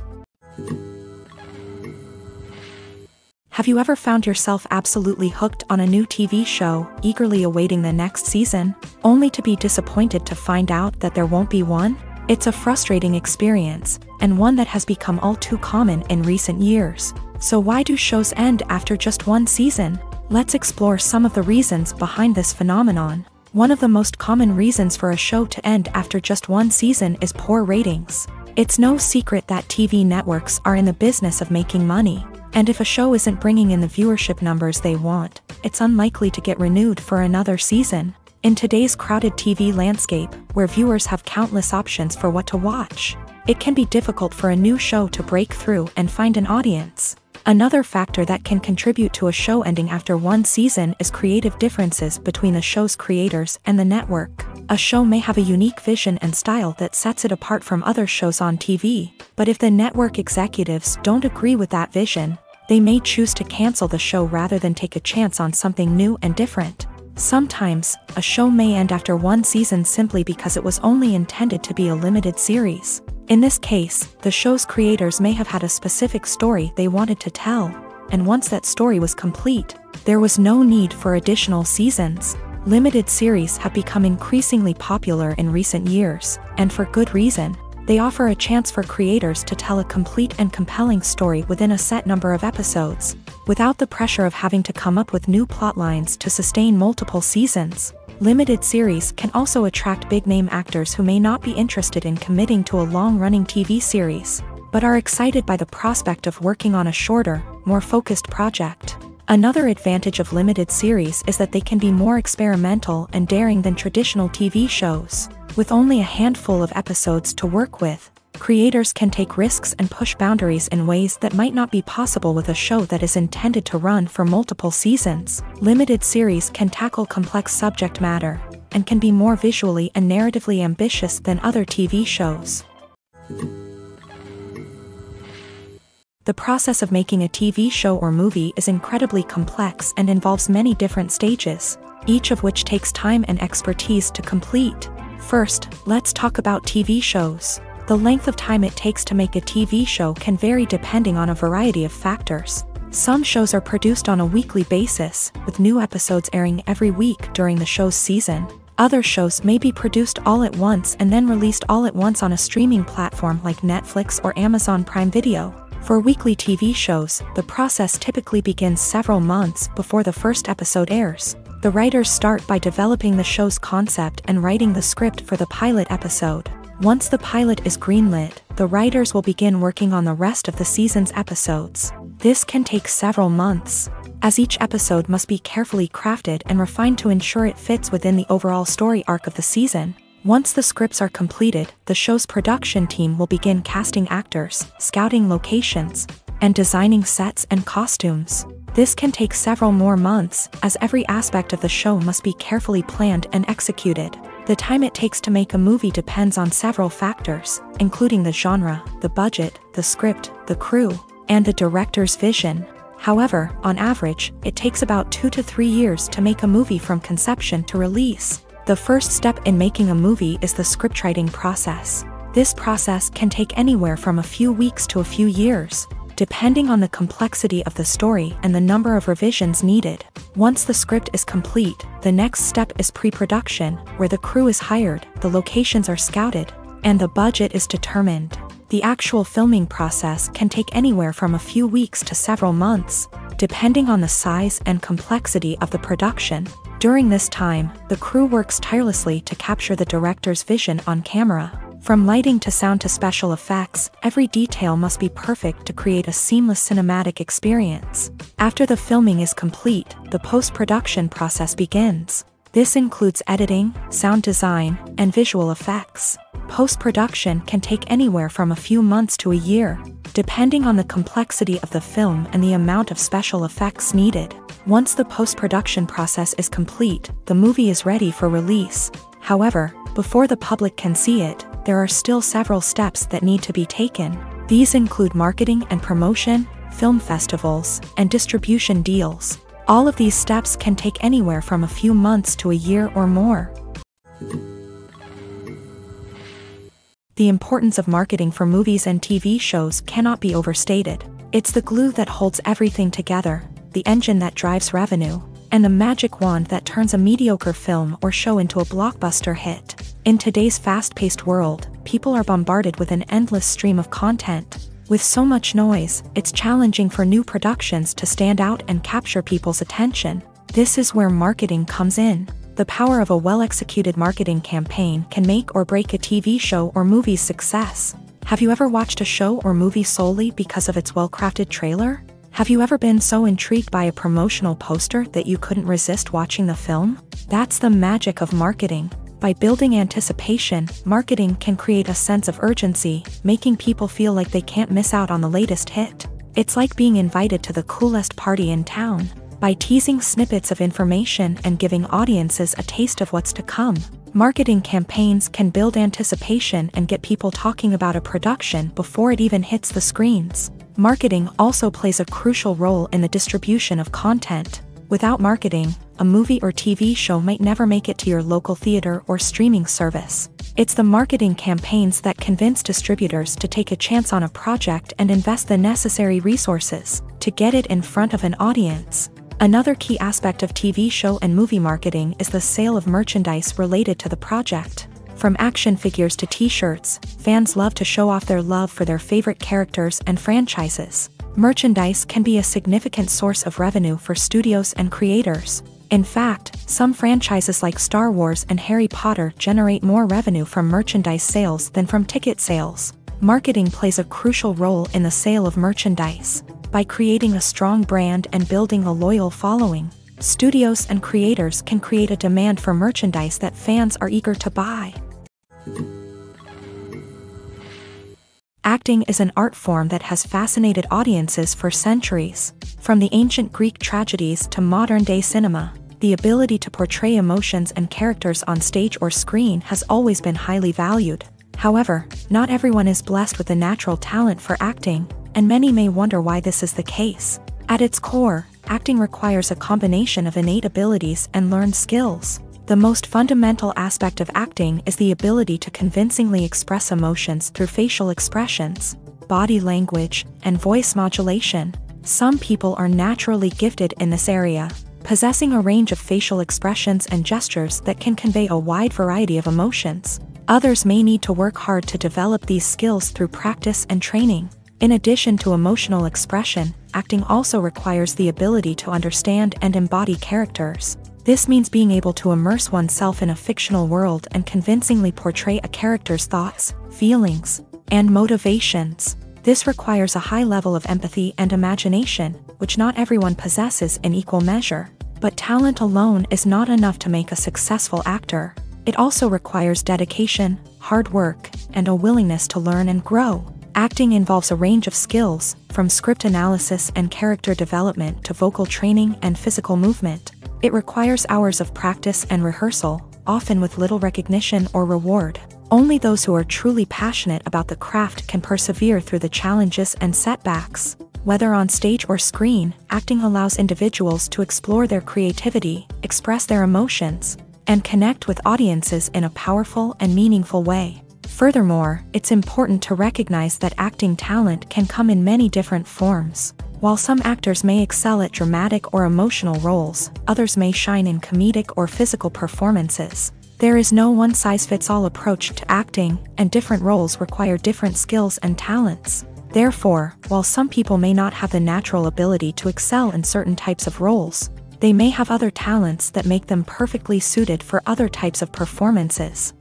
Have you ever found yourself absolutely hooked on a new TV show, eagerly awaiting the next season, only to be disappointed to find out that there won't be one? It's a frustrating experience, and one that has become all too common in recent years. So why do shows end after just one season? Let's explore some of the reasons behind this phenomenon. One of the most common reasons for a show to end after just one season is poor ratings. It's no secret that TV networks are in the business of making money. And if a show isn't bringing in the viewership numbers they want, it's unlikely to get renewed for another season. In today's crowded TV landscape, where viewers have countless options for what to watch, it can be difficult for a new show to break through and find an audience. Another factor that can contribute to a show ending after one season is creative differences between the show's creators and the network. A show may have a unique vision and style that sets it apart from other shows on TV, but if the network executives don't agree with that vision, they may choose to cancel the show rather than take a chance on something new and different. Sometimes, a show may end after one season simply because it was only intended to be a limited series. In this case, the show's creators may have had a specific story they wanted to tell, and once that story was complete, there was no need for additional seasons. Limited series have become increasingly popular in recent years, and for good reason. They offer a chance for creators to tell a complete and compelling story within a set number of episodes, without the pressure of having to come up with new plotlines to sustain multiple seasons. Limited series can also attract big-name actors who may not be interested in committing to a long-running TV series, but are excited by the prospect of working on a shorter, more focused project. Another advantage of limited series is that they can be more experimental and daring than traditional TV shows. With only a handful of episodes to work with, creators can take risks and push boundaries in ways that might not be possible with a show that is intended to run for multiple seasons. Limited series can tackle complex subject matter, and can be more visually and narratively ambitious than other TV shows. The process of making a TV show or movie is incredibly complex and involves many different stages, each of which takes time and expertise to complete. First, let's talk about TV shows. The length of time it takes to make a TV show can vary depending on a variety of factors. Some shows are produced on a weekly basis, with new episodes airing every week during the show's season. Other shows may be produced all at once and then released all at once on a streaming platform like Netflix or Amazon Prime Video. For weekly TV shows, the process typically begins several months before the first episode airs. The writers start by developing the show's concept and writing the script for the pilot episode. Once the pilot is greenlit, the writers will begin working on the rest of the season's episodes. This can take several months, as each episode must be carefully crafted and refined to ensure it fits within the overall story arc of the season. Once the scripts are completed, the show's production team will begin casting actors, scouting locations, and designing sets and costumes. This can take several more months, as every aspect of the show must be carefully planned and executed. The time it takes to make a movie depends on several factors, including the genre, the budget, the script, the crew, and the director's vision. However, on average, it takes about 2 to 3 years to make a movie from conception to release. The first step in making a movie is the scriptwriting process. This process can take anywhere from a few weeks to a few years, depending on the complexity of the story and the number of revisions needed. Once the script is complete, the next step is pre-production, where the crew is hired, the locations are scouted, and the budget is determined. The actual filming process can take anywhere from a few weeks to several months, depending on the size and complexity of the production. During this time, the crew works tirelessly to capture the director's vision on camera. From lighting to sound to special effects, every detail must be perfect to create a seamless cinematic experience. After the filming is complete, the post-production process begins. This includes editing, sound design, and visual effects. Post-production can take anywhere from a few months to a year, depending on the complexity of the film and the amount of special effects needed. Once the post-production process is complete, the movie is ready for release. However, before the public can see it, there are still several steps that need to be taken. These include marketing and promotion, film festivals, and distribution deals. All of these steps can take anywhere from a few months to a year or more. The importance of marketing for movies and TV shows cannot be overstated. It's the glue that holds everything together, the engine that drives revenue, and the magic wand that turns a mediocre film or show into a blockbuster hit. In today's fast-paced world, people are bombarded with an endless stream of content. With so much noise, it's challenging for new productions to stand out and capture people's attention. This is where marketing comes in. The power of a well-executed marketing campaign can make or break a TV show or movie's success. Have you ever watched a show or movie solely because of its well-crafted trailer? Have you ever been so intrigued by a promotional poster that you couldn't resist watching the film? That's the magic of marketing. By building anticipation, marketing can create a sense of urgency, making people feel like they can't miss out on the latest hit. It's like being invited to the coolest party in town. By teasing snippets of information and giving audiences a taste of what's to come, marketing campaigns can build anticipation and get people talking about a production before it even hits the screens. Marketing also plays a crucial role in the distribution of content. Without marketing, a movie or TV show might never make it to your local theater or streaming service. It's the marketing campaigns that convince distributors to take a chance on a project and invest the necessary resources to get it in front of an audience. Another key aspect of TV show and movie marketing is the sale of merchandise related to the project. From action figures to t-shirts, fans love to show off their love for their favorite characters and franchises. Merchandise can be a significant source of revenue for studios and creators. In fact, some franchises like Star Wars and Harry Potter generate more revenue from merchandise sales than from ticket sales. Marketing plays a crucial role in the sale of merchandise. By creating a strong brand and building a loyal following, studios and creators can create a demand for merchandise that fans are eager to buy. Acting is an art form that has fascinated audiences for centuries. From the ancient Greek tragedies to modern-day cinema, the ability to portray emotions and characters on stage or screen has always been highly valued. However, not everyone is blessed with a natural talent for acting, and many may wonder why this is the case. At its core, acting requires a combination of innate abilities and learned skills. The most fundamental aspect of acting is the ability to convincingly express emotions through facial expressions, body language, and voice modulation. Some people are naturally gifted in this area, possessing a range of facial expressions and gestures that can convey a wide variety of emotions. Others may need to work hard to develop these skills through practice and training. In addition to emotional expression, acting also requires the ability to understand and embody characters. This means being able to immerse oneself in a fictional world and convincingly portray a character's thoughts, feelings, and motivations. This requires a high level of empathy and imagination, which not everyone possesses in equal measure. But talent alone is not enough to make a successful actor. It also requires dedication, hard work, and a willingness to learn and grow. Acting involves a range of skills, from script analysis and character development to vocal training and physical movement. It requires hours of practice and rehearsal, often with little recognition or reward. Only those who are truly passionate about the craft can persevere through the challenges and setbacks. Whether on stage or screen, acting allows individuals to explore their creativity, express their emotions, and connect with audiences in a powerful and meaningful way. Furthermore, it's important to recognize that acting talent can come in many different forms. While some actors may excel at dramatic or emotional roles, others may shine in comedic or physical performances. There is no one-size-fits-all approach to acting, and different roles require different skills and talents. Therefore, while some people may not have the natural ability to excel in certain types of roles, they may have other talents that make them perfectly suited for other types of performances.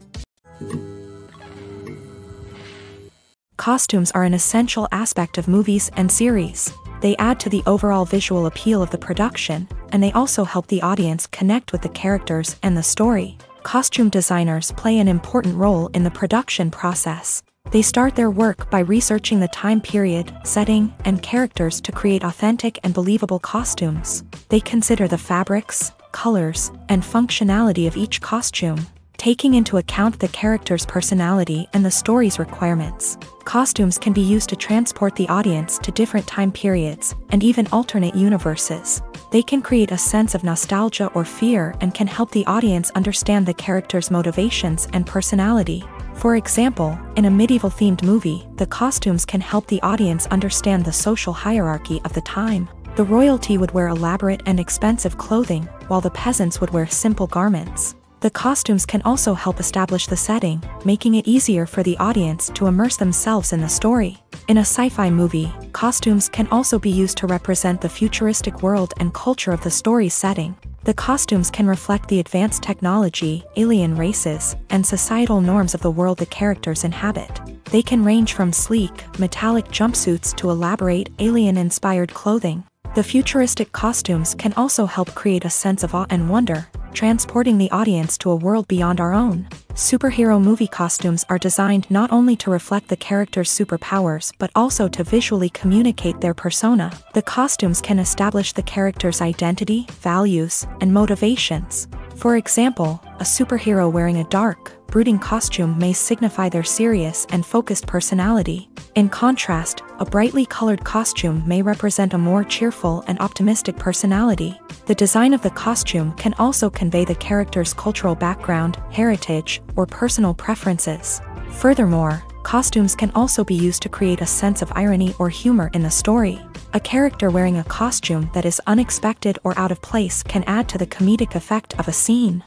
Costumes are an essential aspect of movies and series. They add to the overall visual appeal of the production, and they also help the audience connect with the characters and the story. Costume designers play an important role in the production process. They start their work by researching the time period, setting, and characters to create authentic and believable costumes. They consider the fabrics, colors, and functionality of each costume, taking into account the character's personality and the story's requirements. Costumes can be used to transport the audience to different time periods, and even alternate universes. They can create a sense of nostalgia or fear and can help the audience understand the character's motivations and personality. For example, in a medieval-themed movie, the costumes can help the audience understand the social hierarchy of the time. The royalty would wear elaborate and expensive clothing, while the peasants would wear simple garments. The costumes can also help establish the setting, making it easier for the audience to immerse themselves in the story. In a sci-fi movie, costumes can also be used to represent the futuristic world and culture of the story's setting. The costumes can reflect the advanced technology, alien races, and societal norms of the world the characters inhabit. They can range from sleek, metallic jumpsuits to elaborate, alien-inspired clothing. The futuristic costumes can also help create a sense of awe and wonder, transporting the audience to a world beyond our own. Superhero movie costumes are designed not only to reflect the character's superpowers but also to visually communicate their persona. The costumes can establish the character's identity, values, and motivations. For example, a superhero wearing a dark, brooding costume may signify their serious and focused personality. In contrast, a brightly colored costume may represent a more cheerful and optimistic personality. The design of the costume can also convey the character's cultural background, heritage, or personal preferences. Furthermore, costumes can also be used to create a sense of irony or humor in the story. A character wearing a costume that is unexpected or out of place can add to the comedic effect of a scene.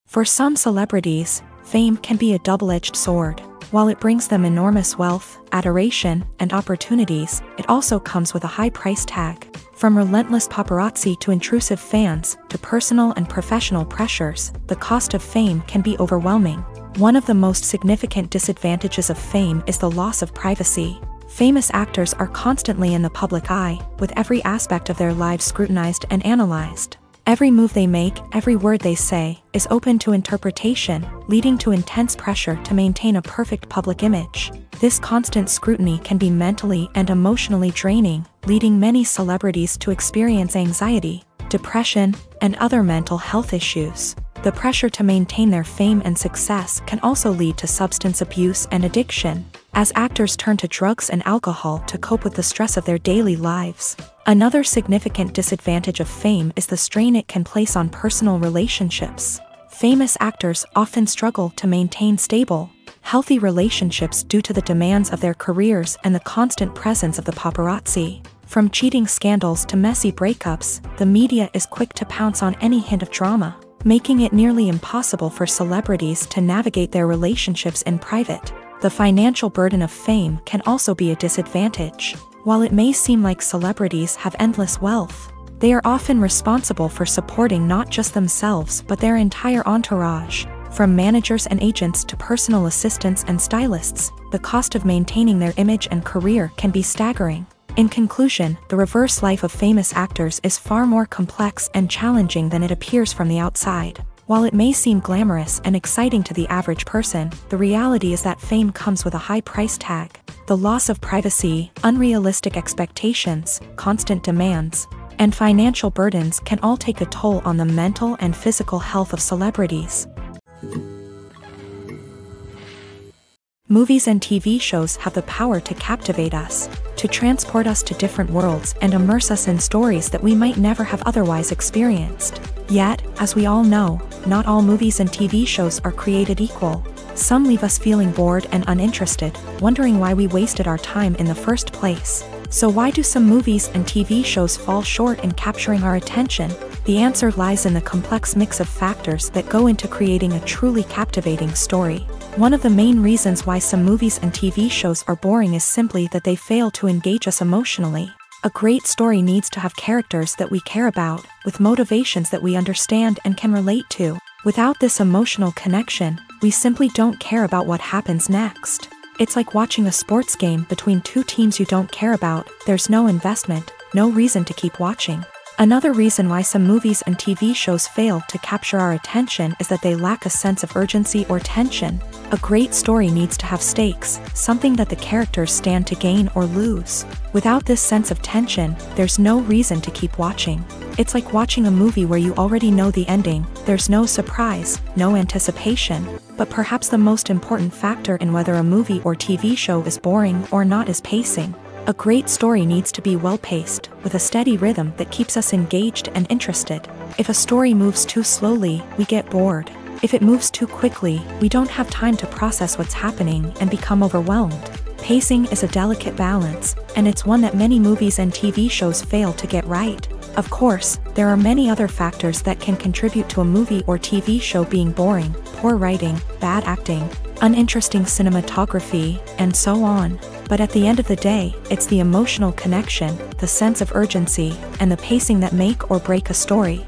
For some celebrities, fame can be a double-edged sword. While it brings them enormous wealth, adoration, and opportunities, it also comes with a high price tag. From relentless paparazzi to intrusive fans, to personal and professional pressures, the cost of fame can be overwhelming. One of the most significant disadvantages of fame is the loss of privacy. Famous actors are constantly in the public eye, with every aspect of their lives scrutinized and analyzed. Every move they make, every word they say, is open to interpretation, leading to intense pressure to maintain a perfect public image. This constant scrutiny can be mentally and emotionally draining, leading many celebrities to experience anxiety, depression, and other mental health issues. The pressure to maintain their fame and success can also lead to substance abuse and addiction, as actors turn to drugs and alcohol to cope with the stress of their daily lives. Another significant disadvantage of fame is the strain it can place on personal relationships. Famous actors often struggle to maintain stable, healthy relationships due to the demands of their careers and the constant presence of the paparazzi. From cheating scandals to messy breakups, the media is quick to pounce on any hint of drama, making it nearly impossible for celebrities to navigate their relationships in private. The financial burden of fame can also be a disadvantage. While it may seem like celebrities have endless wealth, they are often responsible for supporting not just themselves but their entire entourage. From managers and agents to personal assistants and stylists, the cost of maintaining their image and career can be staggering. In conclusion, the reverse life of famous actors is far more complex and challenging than it appears from the outside. While it may seem glamorous and exciting to the average person, the reality is that fame comes with a high price tag. The loss of privacy, unrealistic expectations, constant demands, and financial burdens can all take a toll on the mental and physical health of celebrities. Movies and TV shows have the power to captivate us, to transport us to different worlds and immerse us in stories that we might never have otherwise experienced. Yet, as we all know, not all movies and TV shows are created equal. Some leave us feeling bored and uninterested, wondering why we wasted our time in the first place. So why do some movies and TV shows fall short in capturing our attention? The answer lies in the complex mix of factors that go into creating a truly captivating story. One of the main reasons why some movies and TV shows are boring is simply that they fail to engage us emotionally. A great story needs to have characters that we care about, with motivations that we understand and can relate to. Without this emotional connection, we simply don't care about what happens next. It's like watching a sports game between two teams you don't care about. There's no investment, no reason to keep watching. Another reason why some movies and TV shows fail to capture our attention is that they lack a sense of urgency or tension. A great story needs to have stakes, something that the characters stand to gain or lose. Without this sense of tension, there's no reason to keep watching. It's like watching a movie where you already know the ending. There's no surprise, no anticipation. But perhaps the most important factor in whether a movie or TV show is boring or not is pacing. A great story needs to be well-paced, with a steady rhythm that keeps us engaged and interested. If a story moves too slowly, we get bored. If it moves too quickly, we don't have time to process what's happening and become overwhelmed. Pacing is a delicate balance, and it's one that many movies and TV shows fail to get right. Of course, there are many other factors that can contribute to a movie or TV show being boring: poor writing, bad acting, uninteresting cinematography, and so on. But at the end of the day, it's the emotional connection, the sense of urgency, and the pacing that make or break a story.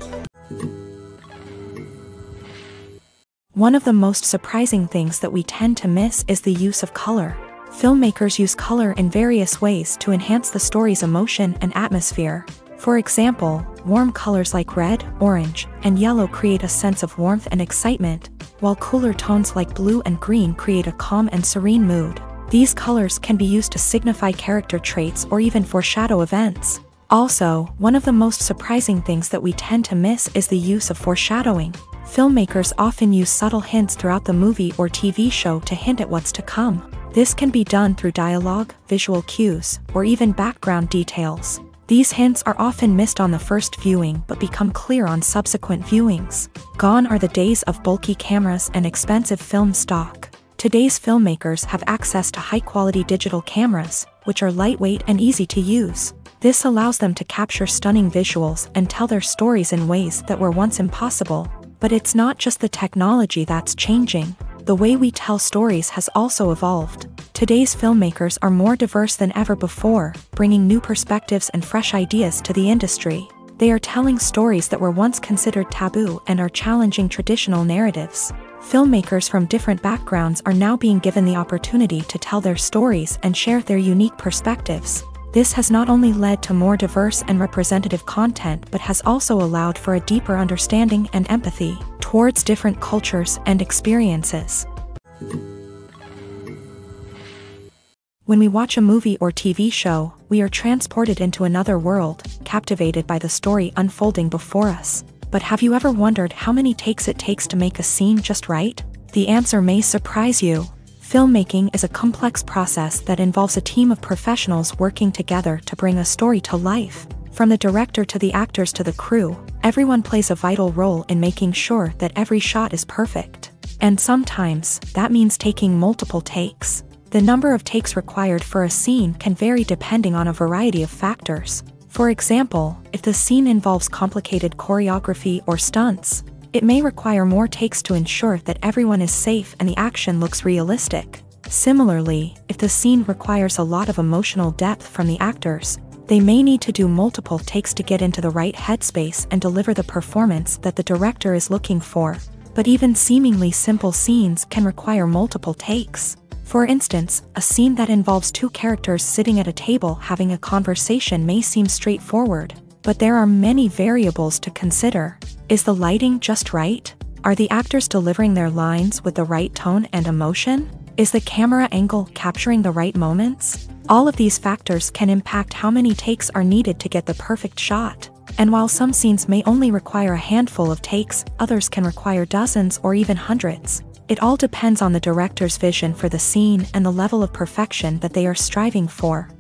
One of the most surprising things that we tend to miss is the use of color. Filmmakers use color in various ways to enhance the story's emotion and atmosphere. For example, warm colors like red, orange, and yellow create a sense of warmth and excitement, while cooler tones like blue and green create a calm and serene mood. These colors can be used to signify character traits or even foreshadow events. Also, one of the most surprising things that we tend to miss is the use of foreshadowing. Filmmakers often use subtle hints throughout the movie or TV show to hint at what's to come. This can be done through dialogue, visual cues, or even background details. These hints are often missed on the first viewing but become clear on subsequent viewings. Gone are the days of bulky cameras and expensive film stock. Today's filmmakers have access to high-quality digital cameras, which are lightweight and easy to use. This allows them to capture stunning visuals and tell their stories in ways that were once impossible. But it's not just the technology that's changing. The way we tell stories has also evolved. Today's filmmakers are more diverse than ever before, bringing new perspectives and fresh ideas to the industry. They are telling stories that were once considered taboo and are challenging traditional narratives. Filmmakers from different backgrounds are now being given the opportunity to tell their stories and share their unique perspectives. This has not only led to more diverse and representative content but has also allowed for a deeper understanding and empathy towards different cultures and experiences. When we watch a movie or TV show, we are transported into another world, captivated by the story unfolding before us. But have you ever wondered how many takes it takes to make a scene just right? The answer may surprise you. Filmmaking is a complex process that involves a team of professionals working together to bring a story to life. From the director to the actors to the crew, everyone plays a vital role in making sure that every shot is perfect. And sometimes, that means taking multiple takes. The number of takes required for a scene can vary depending on a variety of factors. For example, if the scene involves complicated choreography or stunts, it may require more takes to ensure that everyone is safe and the action looks realistic. Similarly, if the scene requires a lot of emotional depth from the actors, they may need to do multiple takes to get into the right headspace and deliver the performance that the director is looking for. But even seemingly simple scenes can require multiple takes. For instance, a scene that involves two characters sitting at a table having a conversation may seem straightforward, but there are many variables to consider. Is the lighting just right? Are the actors delivering their lines with the right tone and emotion? Is the camera angle capturing the right moments? All of these factors can impact how many takes are needed to get the perfect shot. And while some scenes may only require a handful of takes, others can require dozens or even hundreds. It all depends on the director's vision for the scene and the level of perfection that they are striving for.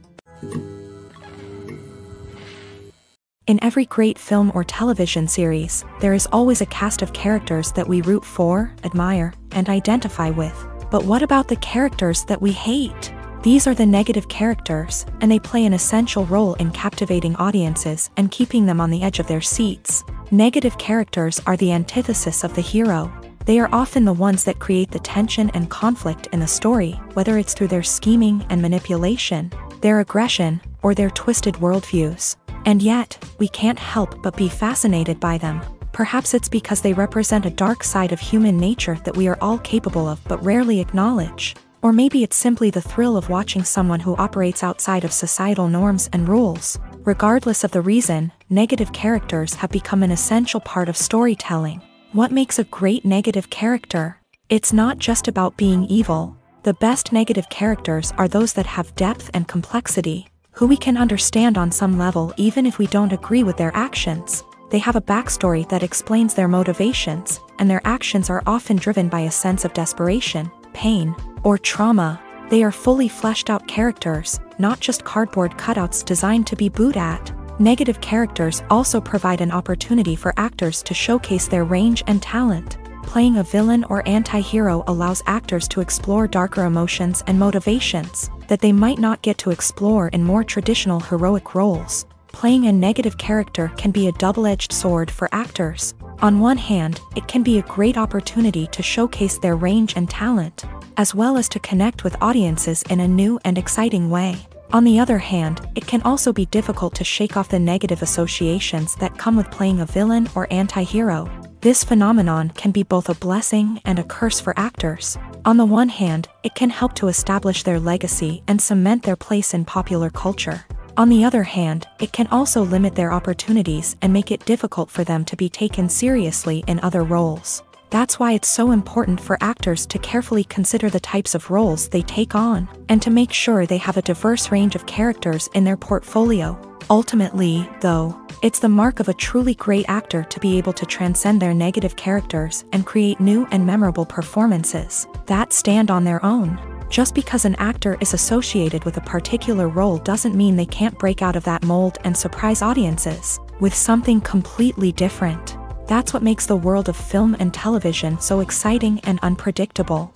In every great film or television series, there is always a cast of characters that we root for, admire, and identify with. But what about the characters that we hate? These are the negative characters, and they play an essential role in captivating audiences and keeping them on the edge of their seats. Negative characters are the antithesis of the hero. They are often the ones that create the tension and conflict in the story, whether it's through their scheming and manipulation, their aggression, or their twisted worldviews. And yet, we can't help but be fascinated by them. Perhaps it's because they represent a dark side of human nature that we are all capable of but rarely acknowledge. Or maybe it's simply the thrill of watching someone who operates outside of societal norms and rules. Regardless of the reason, negative characters have become an essential part of storytelling. What makes a great negative character? It's not just about being evil. The best negative characters are those that have depth and complexity, who we can understand on some level even if we don't agree with their actions. They have a backstory that explains their motivations, and their actions are often driven by a sense of desperation, pain, or trauma. They are fully fleshed out characters, not just cardboard cutouts designed to be booed at. Negative characters also provide an opportunity for actors to showcase their range and talent. Playing a villain or anti-hero allows actors to explore darker emotions and motivations that they might not get to explore in more traditional heroic roles. Playing a negative character can be a double-edged sword for actors. On one hand, it can be a great opportunity to showcase their range and talent, as well as to connect with audiences in a new and exciting way. On the other hand, it can also be difficult to shake off the negative associations that come with playing a villain or anti-hero. This phenomenon can be both a blessing and a curse for actors. On the one hand, it can help to establish their legacy and cement their place in popular culture. On the other hand, it can also limit their opportunities and make it difficult for them to be taken seriously in other roles. That's why it's so important for actors to carefully consider the types of roles they take on, and to make sure they have a diverse range of characters in their portfolio. Ultimately, though, it's the mark of a truly great actor to be able to transcend their negative characters and create new and memorable performances that stand on their own. Just because an actor is associated with a particular role doesn't mean they can't break out of that mold and surprise audiences with something completely different. That's what makes the world of film and television so exciting and unpredictable.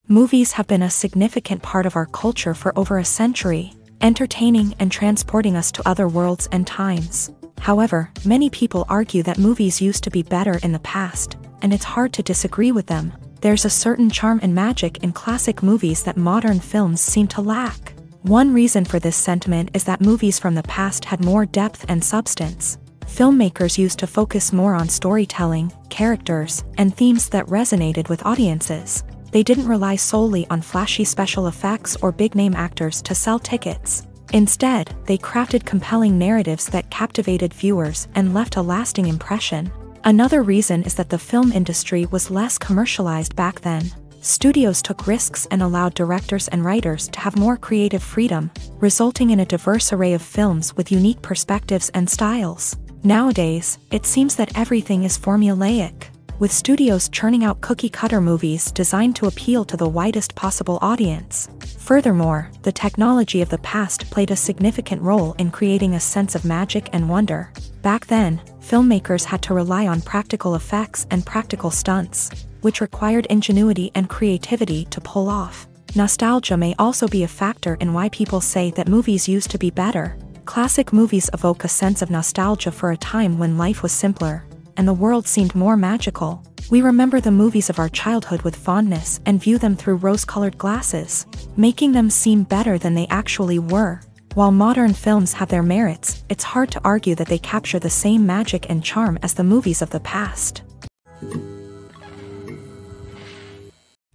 Movies have been a significant part of our culture for over a century, entertaining and transporting us to other worlds and times. However, many people argue that movies used to be better in the past, and it's hard to disagree with them. There's a certain charm and magic in classic movies that modern films seem to lack. One reason for this sentiment is that movies from the past had more depth and substance. Filmmakers used to focus more on storytelling, characters, and themes that resonated with audiences. They didn't rely solely on flashy special effects or big-name actors to sell tickets. Instead, they crafted compelling narratives that captivated viewers and left a lasting impression. Another reason is that the film industry was less commercialized back then. Studios took risks and allowed directors and writers to have more creative freedom, resulting in a diverse array of films with unique perspectives and styles. Nowadays, it seems that everything is formulaic, with studios churning out cookie-cutter movies designed to appeal to the widest possible audience. Furthermore, the technology of the past played a significant role in creating a sense of magic and wonder. Back then, filmmakers had to rely on practical effects and practical stunts, which required ingenuity and creativity to pull off. Nostalgia may also be a factor in why people say that movies used to be better. Classic movies evoke a sense of nostalgia for a time when life was simpler, and the world seemed more magical. We remember the movies of our childhood with fondness and view them through rose-colored glasses, making them seem better than they actually were. While modern films have their merits, it's hard to argue that they capture the same magic and charm as the movies of the past.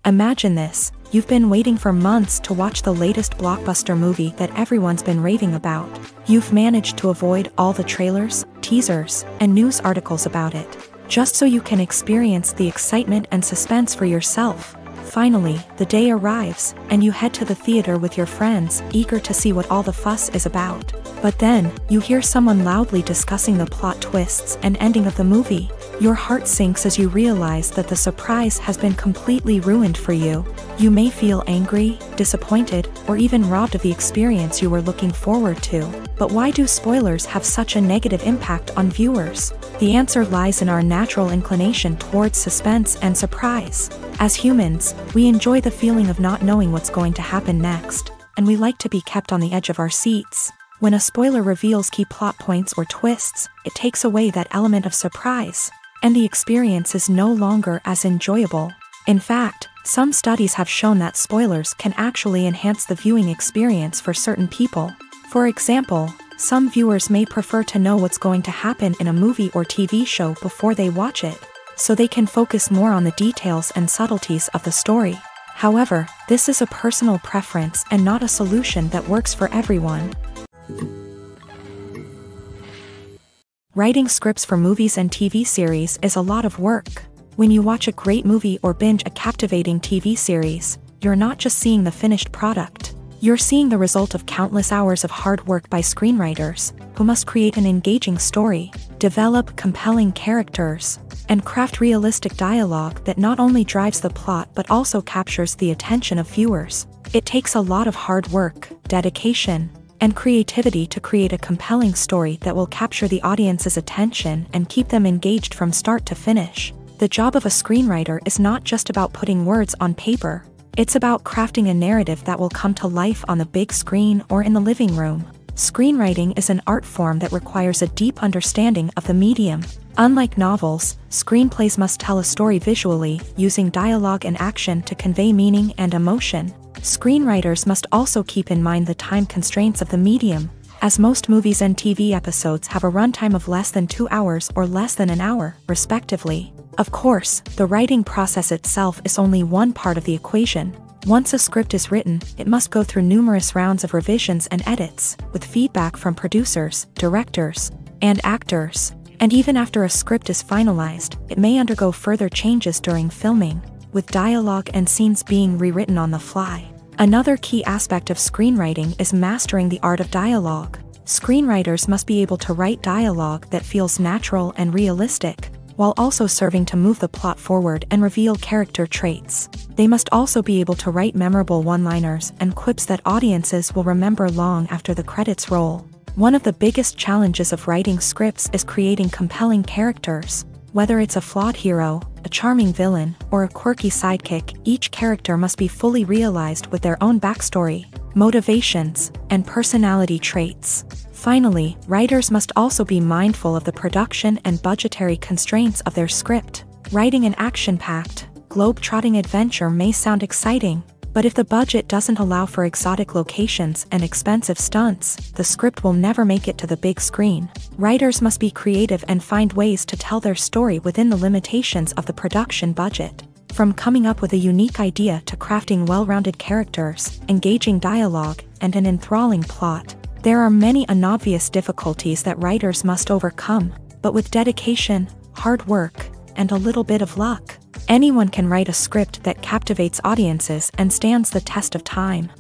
Imagine this: you've been waiting for months to watch the latest blockbuster movie that everyone's been raving about. You've managed to avoid all the trailers, teasers, and news articles about it, just so you can experience the excitement and suspense for yourself. Finally, the day arrives, and you head to the theater with your friends, eager to see what all the fuss is about. But then, you hear someone loudly discussing the plot twists and ending of the movie. Your heart sinks as you realize that the surprise has been completely ruined for you. You may feel angry, disappointed, or even robbed of the experience you were looking forward to. But why do spoilers have such a negative impact on viewers? The answer lies in our natural inclination towards suspense and surprise. As humans, we enjoy the feeling of not knowing what's going to happen next, and we like to be kept on the edge of our seats. When a spoiler reveals key plot points or twists, it takes away that element of surprise, and the experience is no longer as enjoyable. In fact, some studies have shown that spoilers can actually enhance the viewing experience for certain people. For example, some viewers may prefer to know what's going to happen in a movie or TV show before they watch it, so they can focus more on the details and subtleties of the story. However, this is a personal preference and not a solution that works for everyone. Writing scripts for movies and TV series is a lot of work. When you watch a great movie or binge a captivating TV series, you're not just seeing the finished product. You're seeing the result of countless hours of hard work by screenwriters, who must create an engaging story, develop compelling characters, and craft realistic dialogue that not only drives the plot but also captures the attention of viewers. It takes a lot of hard work, dedication, and creativity to create a compelling story that will capture the audience's attention and keep them engaged from start to finish. The job of a screenwriter is not just about putting words on paper. It's about crafting a narrative that will come to life on the big screen or in the living room. Screenwriting is an art form that requires a deep understanding of the medium. Unlike novels, screenplays must tell a story visually, using dialogue and action to convey meaning and emotion. Screenwriters must also keep in mind the time constraints of the medium, as most movies and TV episodes have a runtime of less than 2 hours or less than an hour, respectively. Of course, the writing process itself is only one part of the equation. Once a script is written, it must go through numerous rounds of revisions and edits, with feedback from producers, directors, and actors. And even after a script is finalized, it may undergo further changes during filming, with dialogue and scenes being rewritten on the fly. Another key aspect of screenwriting is mastering the art of dialogue. Screenwriters must be able to write dialogue that feels natural and realistic, while also serving to move the plot forward and reveal character traits. They must also be able to write memorable one-liners and quips that audiences will remember long after the credits roll. One of the biggest challenges of writing scripts is creating compelling characters. Whether it's a flawed hero, a charming villain, or a quirky sidekick, each character must be fully realized with their own backstory, motivations, and personality traits. Finally, writers must also be mindful of the production and budgetary constraints of their script. Writing an action-packed, globe-trotting adventure may sound exciting, but if the budget doesn't allow for exotic locations and expensive stunts, the script will never make it to the big screen. Writers must be creative and find ways to tell their story within the limitations of the production budget. From coming up with a unique idea to crafting well-rounded characters, engaging dialogue, and an enthralling plot, there are many unobvious difficulties that writers must overcome, but with dedication, hard work, and a little bit of luck, anyone can write a script that captivates audiences and stands the test of time.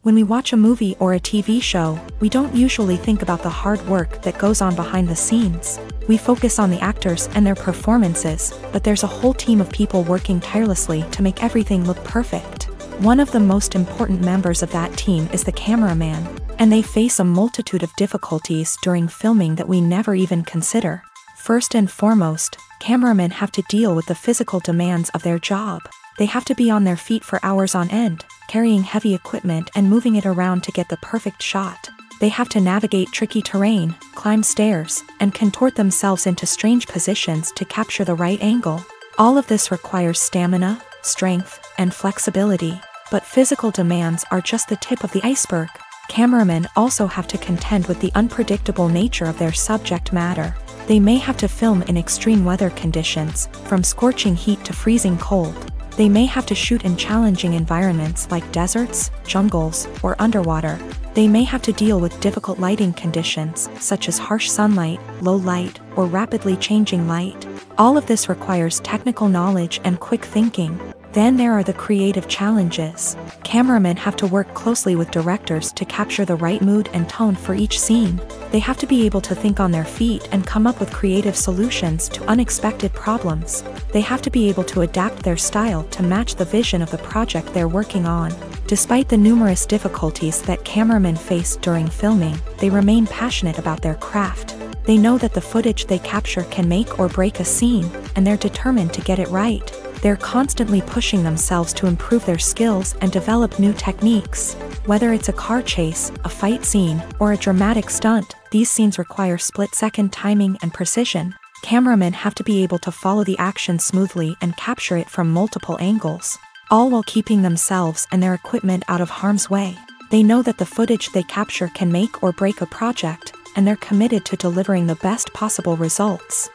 When we watch a movie or a TV show, we don't usually think about the hard work that goes on behind the scenes. We focus on the actors and their performances, but there's a whole team of people working tirelessly to make everything look perfect. One of the most important members of that team is the cameraman, and they face a multitude of difficulties during filming that we never even consider. First and foremost, cameramen have to deal with the physical demands of their job. They have to be on their feet for hours on end, carrying heavy equipment and moving it around to get the perfect shot. They have to navigate tricky terrain, climb stairs, and contort themselves into strange positions to capture the right angle. All of this requires stamina, strength, and flexibility. But physical demands are just the tip of the iceberg. Cameramen also have to contend with the unpredictable nature of their subject matter. They may have to film in extreme weather conditions, from scorching heat to freezing cold. They may have to shoot in challenging environments like deserts, jungles, or underwater. They may have to deal with difficult lighting conditions, such as harsh sunlight, low light, or rapidly changing light. All of this requires technical knowledge and quick thinking. Then there are the creative challenges. Cameramen have to work closely with directors to capture the right mood and tone for each scene. They have to be able to think on their feet and come up with creative solutions to unexpected problems. They have to be able to adapt their style to match the vision of the project they're working on. Despite the numerous difficulties that cameramen face during filming, they remain passionate about their craft. They know that the footage they capture can make or break a scene, and they're determined to get it right. They're constantly pushing themselves to improve their skills and develop new techniques. Whether it's a car chase, a fight scene, or a dramatic stunt, these scenes require split-second timing and precision. Cameramen have to be able to follow the action smoothly and capture it from multiple angles, all while keeping themselves and their equipment out of harm's way. They know that the footage they capture can make or break a project, and they're committed to delivering the best possible results.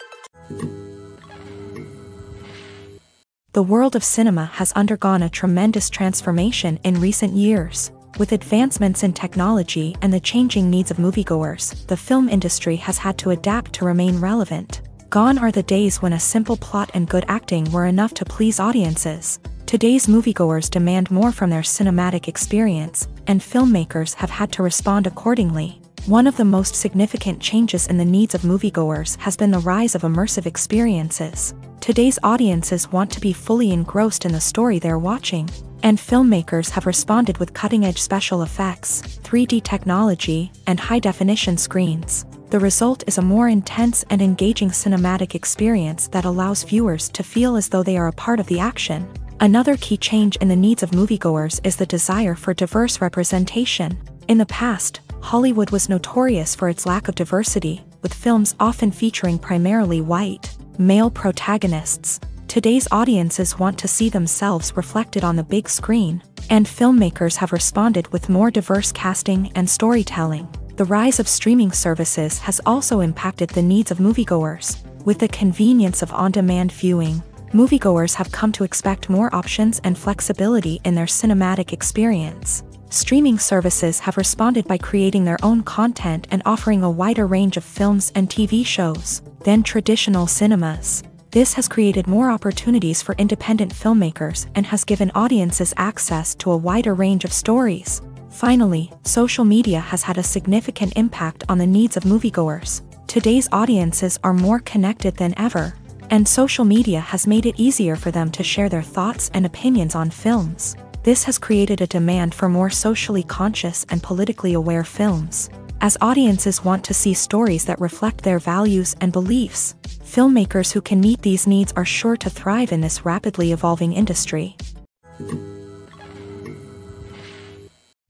The world of cinema has undergone a tremendous transformation in recent years. With advancements in technology and the changing needs of moviegoers, the film industry has had to adapt to remain relevant. Gone are the days when a simple plot and good acting were enough to please audiences. Today's moviegoers demand more from their cinematic experience, and filmmakers have had to respond accordingly. One of the most significant changes in the needs of moviegoers has been the rise of immersive experiences. Today's audiences want to be fully engrossed in the story they're watching, and filmmakers have responded with cutting-edge special effects, 3D technology, and high-definition screens. The result is a more intense and engaging cinematic experience that allows viewers to feel as though they are a part of the action. Another key change in the needs of moviegoers is the desire for diverse representation. In the past, Hollywood was notorious for its lack of diversity, with films often featuring primarily white, male protagonists. Today's audiences want to see themselves reflected on the big screen, and filmmakers have responded with more diverse casting and storytelling. The rise of streaming services has also impacted the needs of moviegoers. With the convenience of on-demand viewing, moviegoers have come to expect more options and flexibility in their cinematic experience. Streaming services have responded by creating their own content and offering a wider range of films and TV shows than traditional cinemas. This has created more opportunities for independent filmmakers and has given audiences access to a wider range of stories. Finally, social media has had a significant impact on the needs of moviegoers. Today's audiences are more connected than ever, and social media has made it easier for them to share their thoughts and opinions on films. This has created a demand for more socially conscious and politically aware films. As audiences want to see stories that reflect their values and beliefs, filmmakers who can meet these needs are sure to thrive in this rapidly evolving industry.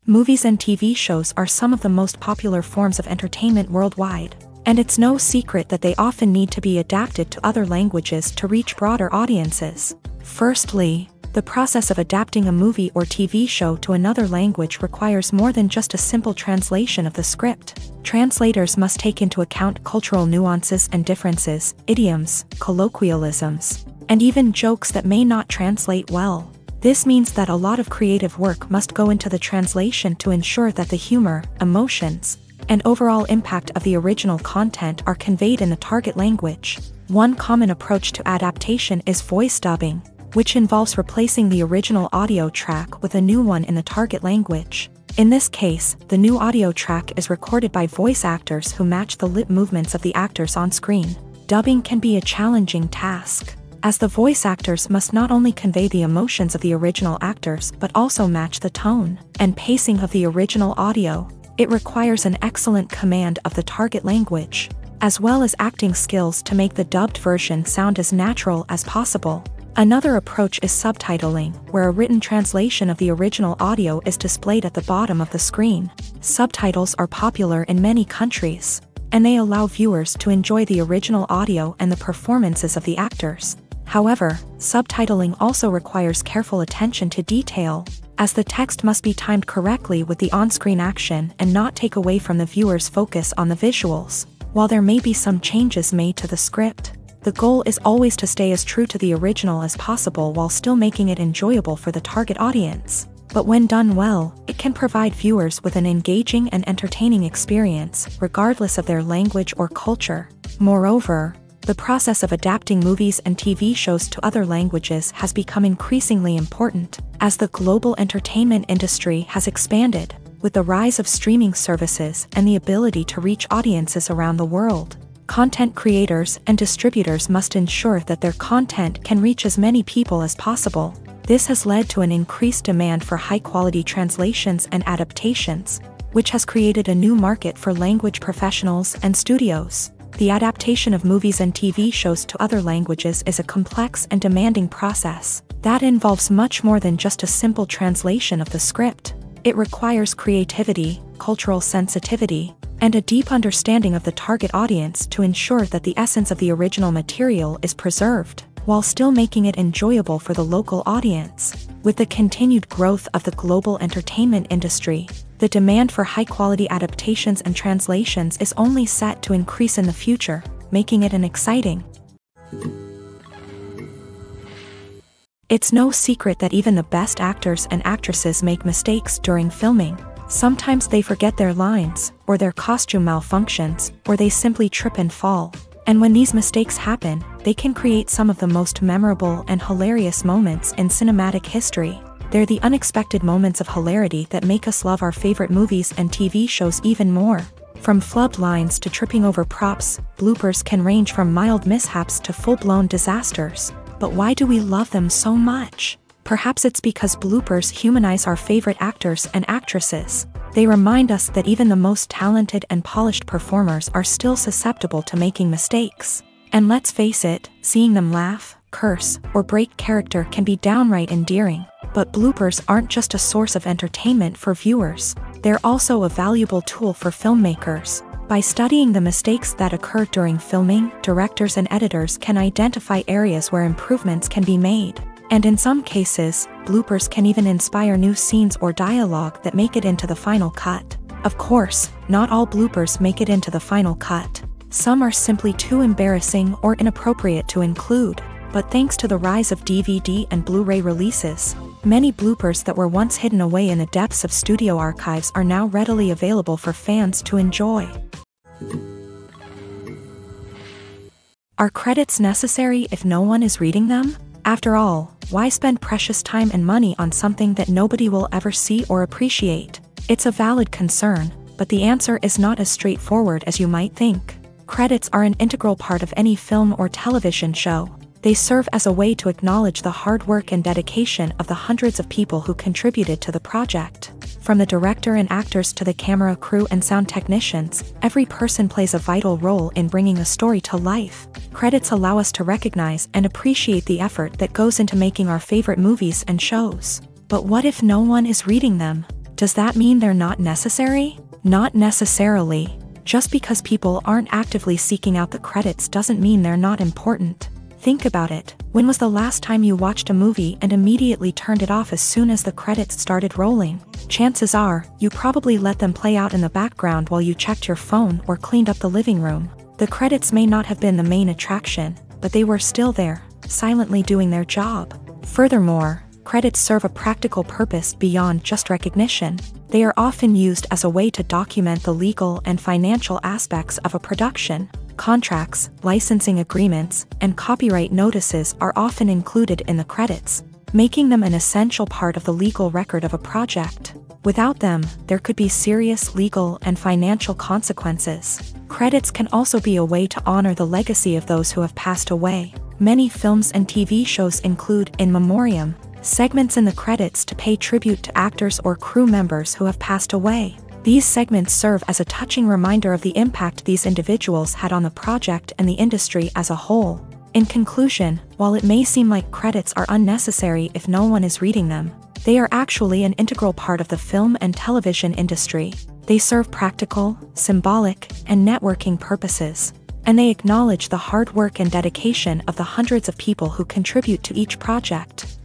Movies and TV shows are some of the most popular forms of entertainment worldwide, and it's no secret that they often need to be adapted to other languages to reach broader audiences. Firstly, the process of adapting a movie or TV show to another language requires more than just a simple translation of the script. Translators must take into account cultural nuances and differences, idioms, colloquialisms, and even jokes that may not translate well. This means that a lot of creative work must go into the translation to ensure that the humor, emotions, and overall impact of the original content are conveyed in the target language. One common approach to adaptation is voice dubbing, which involves replacing the original audio track with a new one in the target language. In this case, the new audio track is recorded by voice actors who match the lip movements of the actors on screen. Dubbing can be a challenging task, as the voice actors must not only convey the emotions of the original actors but also match the tone and pacing of the original audio. It requires an excellent command of the target language, as well as acting skills to make the dubbed version sound as natural as possible. Another approach is subtitling, where a written translation of the original audio is displayed at the bottom of the screen. Subtitles are popular in many countries, and they allow viewers to enjoy the original audio and the performances of the actors. However, subtitling also requires careful attention to detail, as the text must be timed correctly with the on-screen action and not take away from the viewer's focus on the visuals. While there may be some changes made to the script, the goal is always to stay as true to the original as possible while still making it enjoyable for the target audience. But when done well, it can provide viewers with an engaging and entertaining experience, regardless of their language or culture. Moreover, the process of adapting movies and TV shows to other languages has become increasingly important. As the global entertainment industry has expanded, With the rise of streaming services and the ability to reach audiences around the world, content creators and distributors must ensure that their content can reach as many people as possible. This has led to an increased demand for high-quality translations and adaptations, which has created a new market for language professionals and studios. The adaptation of movies and TV shows to other languages is a complex and demanding process that involves much more than just a simple translation of the script. It requires creativity, cultural sensitivity, and a deep understanding of the target audience to ensure that the essence of the original material is preserved, while still making it enjoyable for the local audience. With the continued growth of the global entertainment industry, the demand for high-quality adaptations and translations is only set to increase in the future, making it an exciting. It's no secret that even the best actors and actresses make mistakes during filming. Sometimes they forget their lines, or their costume malfunctions, or they simply trip and fall. And when these mistakes happen, they can create some of the most memorable and hilarious moments in cinematic history. They're the unexpected moments of hilarity that make us love our favorite movies and TV shows even more. From flubbed lines to tripping over props, bloopers can range from mild mishaps to full-blown disasters. But why do we love them so much? Perhaps it's because bloopers humanize our favorite actors and actresses. They remind us that even the most talented and polished performers are still susceptible to making mistakes. And let's face it, seeing them laugh, curse, or break character can be downright endearing. But bloopers aren't just a source of entertainment for viewers. They're also a valuable tool for filmmakers. By studying the mistakes that occur during filming, directors and editors can identify areas where improvements can be made. And in some cases, bloopers can even inspire new scenes or dialogue that make it into the final cut. Of course, not all bloopers make it into the final cut. Some are simply too embarrassing or inappropriate to include. But thanks to the rise of DVD and Blu-ray releases, many bloopers that were once hidden away in the depths of studio archives are now readily available for fans to enjoy. Are credits necessary if no one is reading them? After all, why spend precious time and money on something that nobody will ever see or appreciate? It's a valid concern, but the answer is not as straightforward as you might think. Credits are an integral part of any film or television show. They serve as a way to acknowledge the hard work and dedication of the hundreds of people who contributed to the project. From the director and actors to the camera crew and sound technicians, every person plays a vital role in bringing a story to life. Credits allow us to recognize and appreciate the effort that goes into making our favorite movies and shows. But what if no one is reading them? Does that mean they're not necessary? Not necessarily. Just because people aren't actively seeking out the credits doesn't mean they're not important. Think about it. When was the last time you watched a movie and immediately turned it off as soon as the credits started rolling? Chances are, you probably let them play out in the background while you checked your phone or cleaned up the living room. The credits may not have been the main attraction, but they were still there, silently doing their job. Furthermore, credits serve a practical purpose beyond just recognition. They are often used as a way to document the legal and financial aspects of a production. Contracts, licensing agreements, and copyright notices are often included in the credits, making them an essential part of the legal record of a project. Without them, there could be serious legal and financial consequences. Credits can also be a way to honor the legacy of those who have passed away. Many films and TV shows include in memoriam segments in the credits to pay tribute to actors or crew members who have passed away. These segments serve as a touching reminder of the impact these individuals had on the project and the industry as a whole. In conclusion, while it may seem like credits are unnecessary if no one is reading them, they are actually an integral part of the film and television industry. They serve practical, symbolic, and networking purposes, and they acknowledge the hard work and dedication of the hundreds of people who contribute to each project.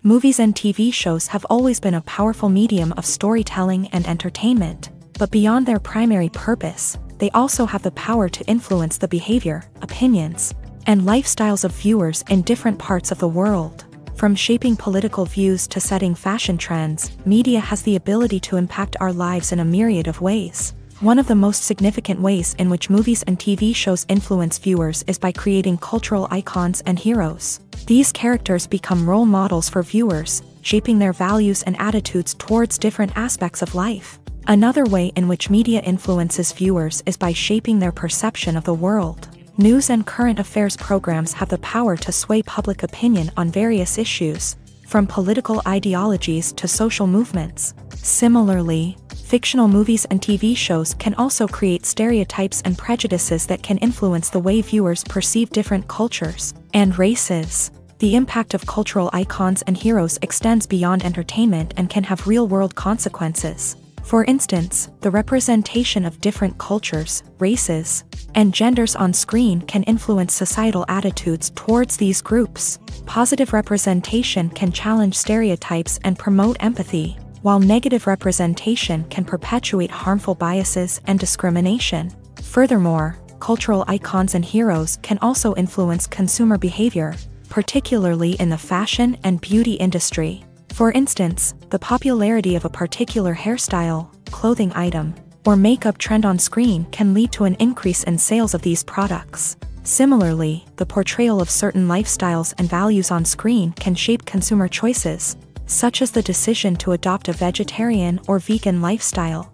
Movies and TV shows have always been a powerful medium of storytelling and entertainment, but beyond their primary purpose, they also have the power to influence the behavior, opinions, and lifestyles of viewers in different parts of the world. From shaping political views to setting fashion trends, media has the ability to impact our lives in a myriad of ways. One of the most significant ways in which movies and TV shows influence viewers is by creating cultural icons and heroes. These characters become role models for viewers, shaping their values and attitudes towards different aspects of life. Another way in which media influences viewers is by shaping their perception of the world. News and current affairs programs have the power to sway public opinion on various issues, from political ideologies to social movements. Similarly, fictional movies and TV shows can also create stereotypes and prejudices that can influence the way viewers perceive different cultures and races. The impact of cultural icons and heroes extends beyond entertainment and can have real-world consequences. For instance, the representation of different cultures, races, and genders on screen can influence societal attitudes towards these groups. Positive representation can challenge stereotypes and promote empathy, while negative representation can perpetuate harmful biases and discrimination. Furthermore, cultural icons and heroes can also influence consumer behavior, particularly in the fashion and beauty industry. For instance, the popularity of a particular hairstyle, clothing item, or makeup trend on screen can lead to an increase in sales of these products. Similarly, the portrayal of certain lifestyles and values on screen can shape consumer choices, such as the decision to adopt a vegetarian or vegan lifestyle.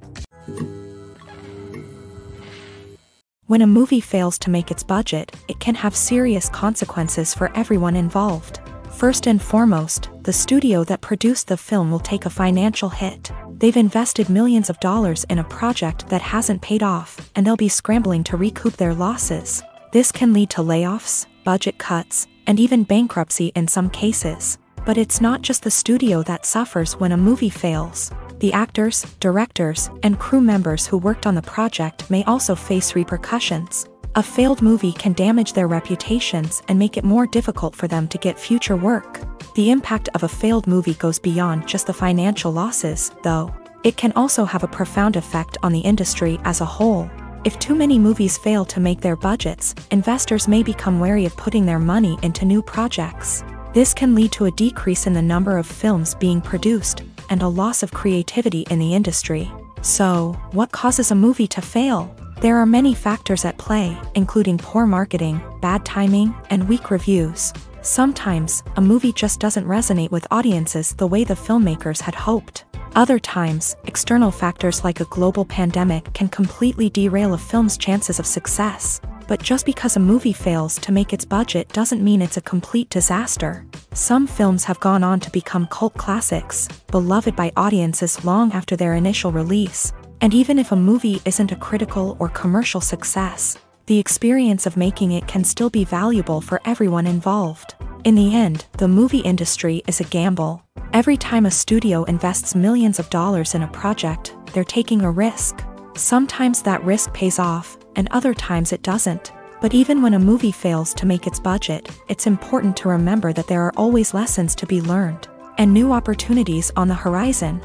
When a movie fails to make its budget, it can have serious consequences for everyone involved. First and foremost, the studio that produced the film will take a financial hit. They've invested millions of dollars in a project that hasn't paid off, and they'll be scrambling to recoup their losses. This can lead to layoffs, budget cuts, and even bankruptcy in some cases. But it's not just the studio that suffers when a movie fails. The actors, directors, and crew members who worked on the project may also face repercussions. A failed movie can damage their reputations and make it more difficult for them to get future work. The impact of a failed movie goes beyond just the financial losses, though. It can also have a profound effect on the industry as a whole. If too many movies fail to make their budgets, investors may become wary of putting their money into new projects. This can lead to a decrease in the number of films being produced, and a loss of creativity in the industry. So, what causes a movie to fail? There are many factors at play, including poor marketing, bad timing, and weak reviews. Sometimes, a movie just doesn't resonate with audiences the way the filmmakers had hoped. Other times, external factors like a global pandemic can completely derail a film's chances of success. But just because a movie fails to make its budget doesn't mean it's a complete disaster. Some films have gone on to become cult classics, beloved by audiences long after their initial release. And even if a movie isn't a critical or commercial success, the experience of making it can still be valuable for everyone involved. In the end, the movie industry is a gamble. Every time a studio invests millions of dollars in a project, they're taking a risk. Sometimes that risk pays off, and other times it doesn't. But even when a movie fails to make its budget, it's important to remember that there are always lessons to be learned, and new opportunities on the horizon.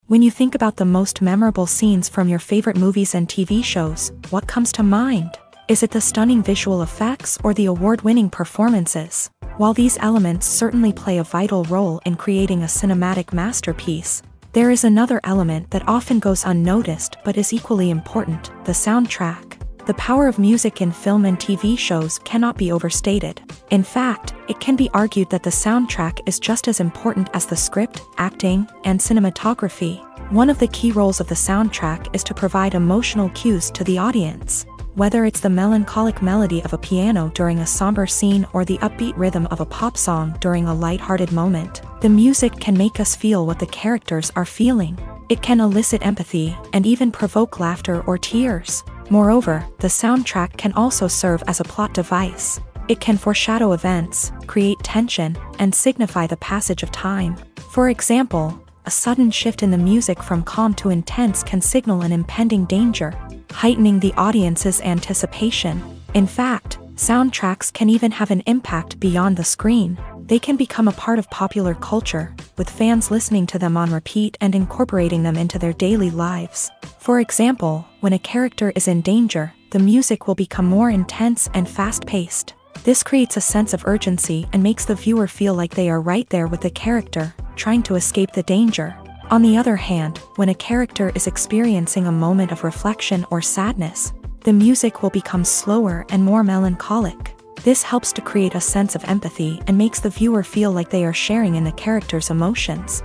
When you think about the most memorable scenes from your favorite movies and TV shows, what comes to mind? Is it the stunning visual effects or the award-winning performances? While these elements certainly play a vital role in creating a cinematic masterpiece, there is another element that often goes unnoticed but is equally important: the soundtrack. The power of music in film and TV shows cannot be overstated. In fact, it can be argued that the soundtrack is just as important as the script, acting, and cinematography. One of the key roles of the soundtrack is to provide emotional cues to the audience. Whether it's the melancholic melody of a piano during a somber scene or the upbeat rhythm of a pop song during a lighthearted moment, the music can make us feel what the characters are feeling. It can elicit empathy and even provoke laughter or tears. Moreover, the soundtrack can also serve as a plot device. It can foreshadow events, create tension, and signify the passage of time. For example, a sudden shift in the music from calm to intense can signal an impending danger, heightening the audience's anticipation. In fact, soundtracks can even have an impact beyond the screen. They can become a part of popular culture, with fans listening to them on repeat and incorporating them into their daily lives. For example, when a character is in danger, the music will become more intense and fast-paced. This creates a sense of urgency and makes the viewer feel like they are right there with the character, trying to escape the danger. On the other hand, when a character is experiencing a moment of reflection or sadness, the music will become slower and more melancholic. This helps to create a sense of empathy and makes the viewer feel like they are sharing in the character's emotions.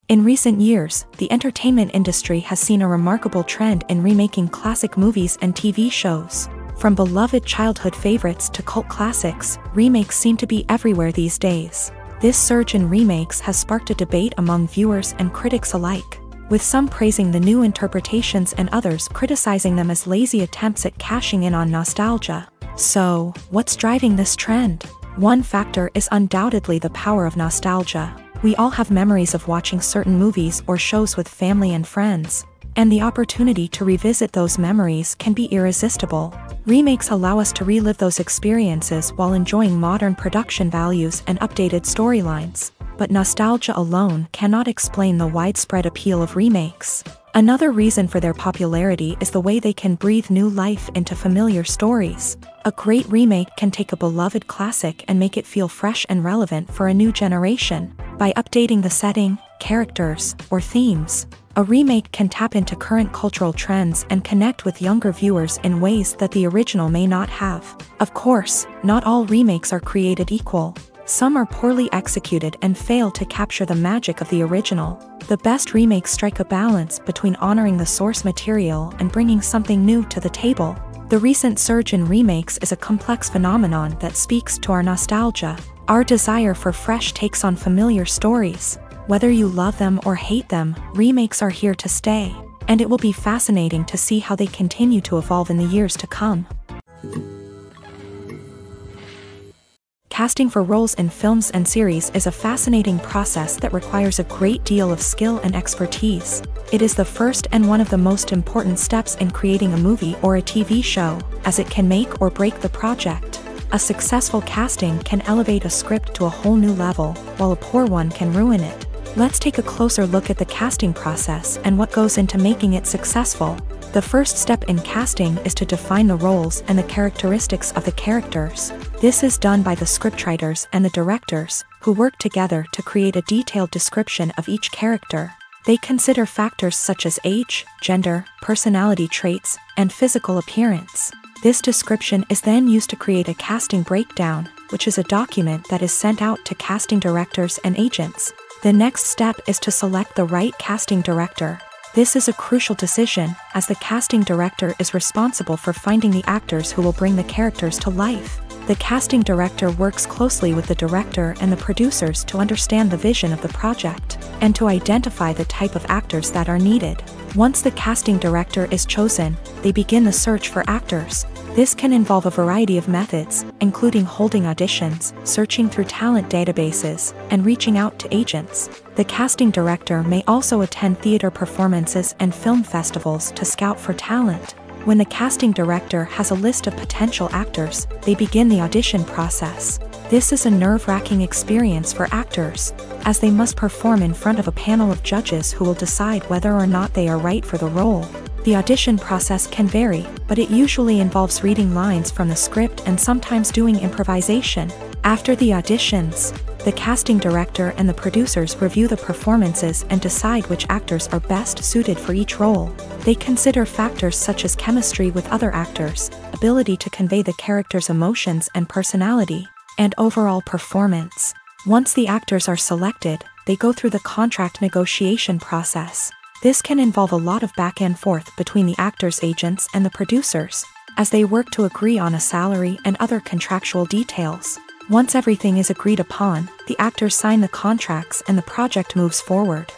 In recent years, the entertainment industry has seen a remarkable trend in remaking classic movies and TV shows. From beloved childhood favorites to cult classics, remakes seem to be everywhere these days. This surge in remakes has sparked a debate among viewers and critics alike, with some praising the new interpretations and others criticizing them as lazy attempts at cashing in on nostalgia. So, what's driving this trend? One factor is undoubtedly the power of nostalgia. We all have memories of watching certain movies or shows with family and friends, and the opportunity to revisit those memories can be irresistible. Remakes allow us to relive those experiences while enjoying modern production values and updated storylines. But nostalgia alone cannot explain the widespread appeal of remakes. Another reason for their popularity is the way they can breathe new life into familiar stories. A great remake can take a beloved classic and make it feel fresh and relevant for a new generation. By updating the setting, characters, or themes, a remake can tap into current cultural trends and connect with younger viewers in ways that the original may not have. Of course, not all remakes are created equal. Some are poorly executed and fail to capture the magic of the original. The best remakes strike a balance between honoring the source material and bringing something new to the table. The recent surge in remakes is a complex phenomenon that speaks to our nostalgia, our desire for fresh takes on familiar stories. Whether you love them or hate them, remakes are here to stay, and it will be fascinating to see how they continue to evolve in the years to come. Casting for roles in films and series is a fascinating process that requires a great deal of skill and expertise. It is the first and one of the most important steps in creating a movie or a TV show, as it can make or break the project. A successful casting can elevate a script to a whole new level, while a poor one can ruin it. Let's take a closer look at the casting process and what goes into making it successful. The first step in casting is to define the roles and the characteristics of the characters. This is done by the scriptwriters and the directors, who work together to create a detailed description of each character. They consider factors such as age, gender, personality traits, and physical appearance. This description is then used to create a casting breakdown, which is a document that is sent out to casting directors and agents. The next step is to select the right casting director. This is a crucial decision, as the casting director is responsible for finding the actors who will bring the characters to life. The casting director works closely with the director and the producers to understand the vision of the project, and to identify the type of actors that are needed. Once the casting director is chosen, they begin the search for actors. This can involve a variety of methods, including holding auditions, searching through talent databases, and reaching out to agents. The casting director may also attend theater performances and film festivals to scout for talent. When the casting director has a list of potential actors, they begin the audition process. This is a nerve-wracking experience for actors, as they must perform in front of a panel of judges who will decide whether or not they are right for the role. The audition process can vary, but it usually involves reading lines from the script and sometimes doing improvisation. After the auditions, the casting director and the producers review the performances and decide which actors are best suited for each role. They consider factors such as chemistry with other actors, ability to convey the character's emotions and personality, and overall performance. Once the actors are selected, they go through the contract negotiation process. This can involve a lot of back and forth between the actors' agents and the producers, as they work to agree on a salary and other contractual details. Once everything is agreed upon, the actors sign the contracts and the project moves forward.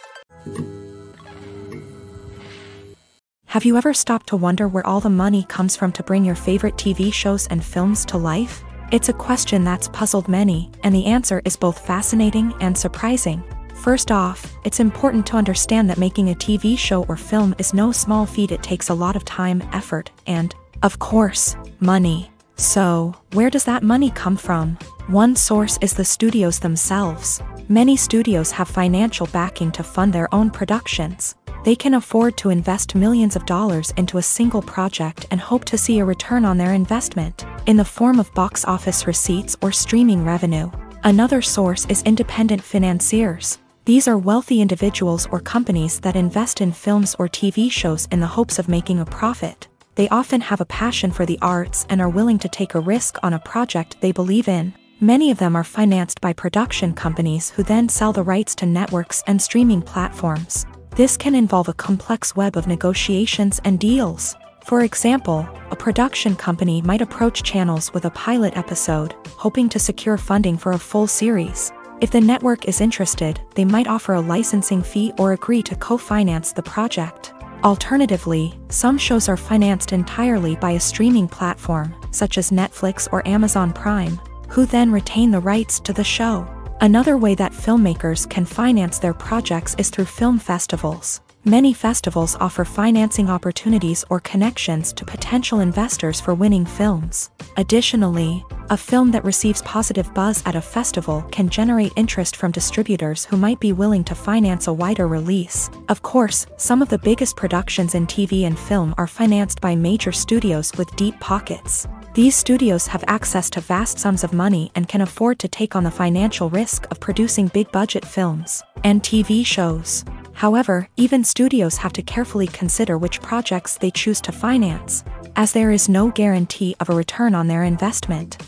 Have you ever stopped to wonder where all the money comes from to bring your favorite TV shows and films to life? It's a question that's puzzled many, and the answer is both fascinating and surprising. First off, it's important to understand that making a TV show or film is no small feat. It takes a lot of time, effort, and, of course, money. So, where does that money come from? One source is the studios themselves. Many studios have financial backing to fund their own productions. They can afford to invest millions of dollars into a single project and hope to see a return on their investment, in the form of box office receipts or streaming revenue. Another source is independent financiers. These are wealthy individuals or companies that invest in films or TV shows in the hopes of making a profit. They often have a passion for the arts and are willing to take a risk on a project they believe in. Many of them are financed by production companies who then sell the rights to networks and streaming platforms. This can involve a complex web of negotiations and deals. For example, a production company might approach channels with a pilot episode, hoping to secure funding for a full series. If the network is interested, they might offer a licensing fee or agree to co-finance the project. Alternatively, some shows are financed entirely by a streaming platform, such as Netflix or Amazon Prime, who then retain the rights to the show. Another way that filmmakers can finance their projects is through film festivals. Many festivals offer financing opportunities or connections to potential investors for winning films. Additionally, a film that receives positive buzz at a festival can generate interest from distributors who might be willing to finance a wider release. Of course, some of the biggest productions in TV and film are financed by major studios with deep pockets. These studios have access to vast sums of money and can afford to take on the financial risk of producing big-budget films and TV shows. However, even studios have to carefully consider which projects they choose to finance, as there is no guarantee of a return on their investment.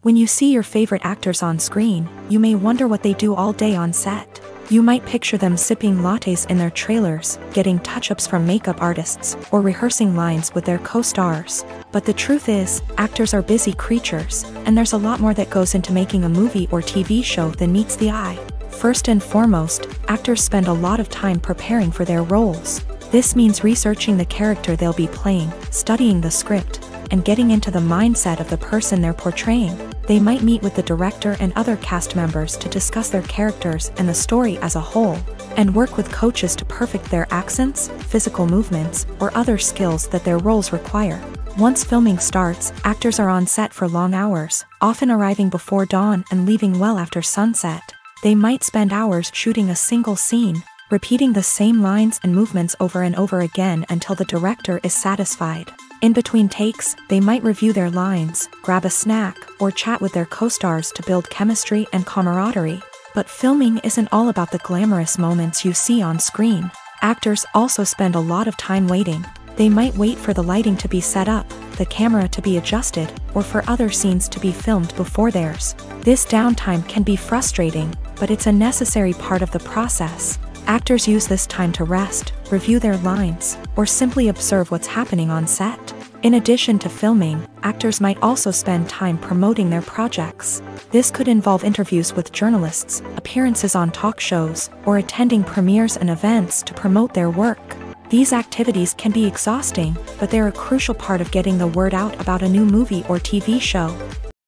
When you see your favorite actors on screen, you may wonder what they do all day on set. You might picture them sipping lattes in their trailers, getting touch-ups from makeup artists, or rehearsing lines with their co-stars. But the truth is, actors are busy creatures, and there's a lot more that goes into making a movie or TV show than meets the eye. First and foremost, actors spend a lot of time preparing for their roles. This means researching the character they'll be playing, studying the script, and getting into the mindset of the person they're portraying. They might meet with the director and other cast members to discuss their characters and the story as a whole, and work with coaches to perfect their accents, physical movements, or other skills that their roles require. Once filming starts, actors are on set for long hours, often arriving before dawn and leaving well after sunset. They might spend hours shooting a single scene, repeating the same lines and movements over and over again until the director is satisfied. In between takes, they might review their lines, grab a snack, or chat with their co-stars to build chemistry and camaraderie. But filming isn't all about the glamorous moments you see on screen. Actors also spend a lot of time waiting. They might wait for the lighting to be set up, the camera to be adjusted, or for other scenes to be filmed before theirs. This downtime can be frustrating, but it's a necessary part of the process. Actors use this time to rest, review their lines, or simply observe what's happening on set. In addition to filming, actors might also spend time promoting their projects. This could involve interviews with journalists, appearances on talk shows, or attending premieres and events to promote their work. These activities can be exhausting, but they're a crucial part of getting the word out about a new movie or TV show.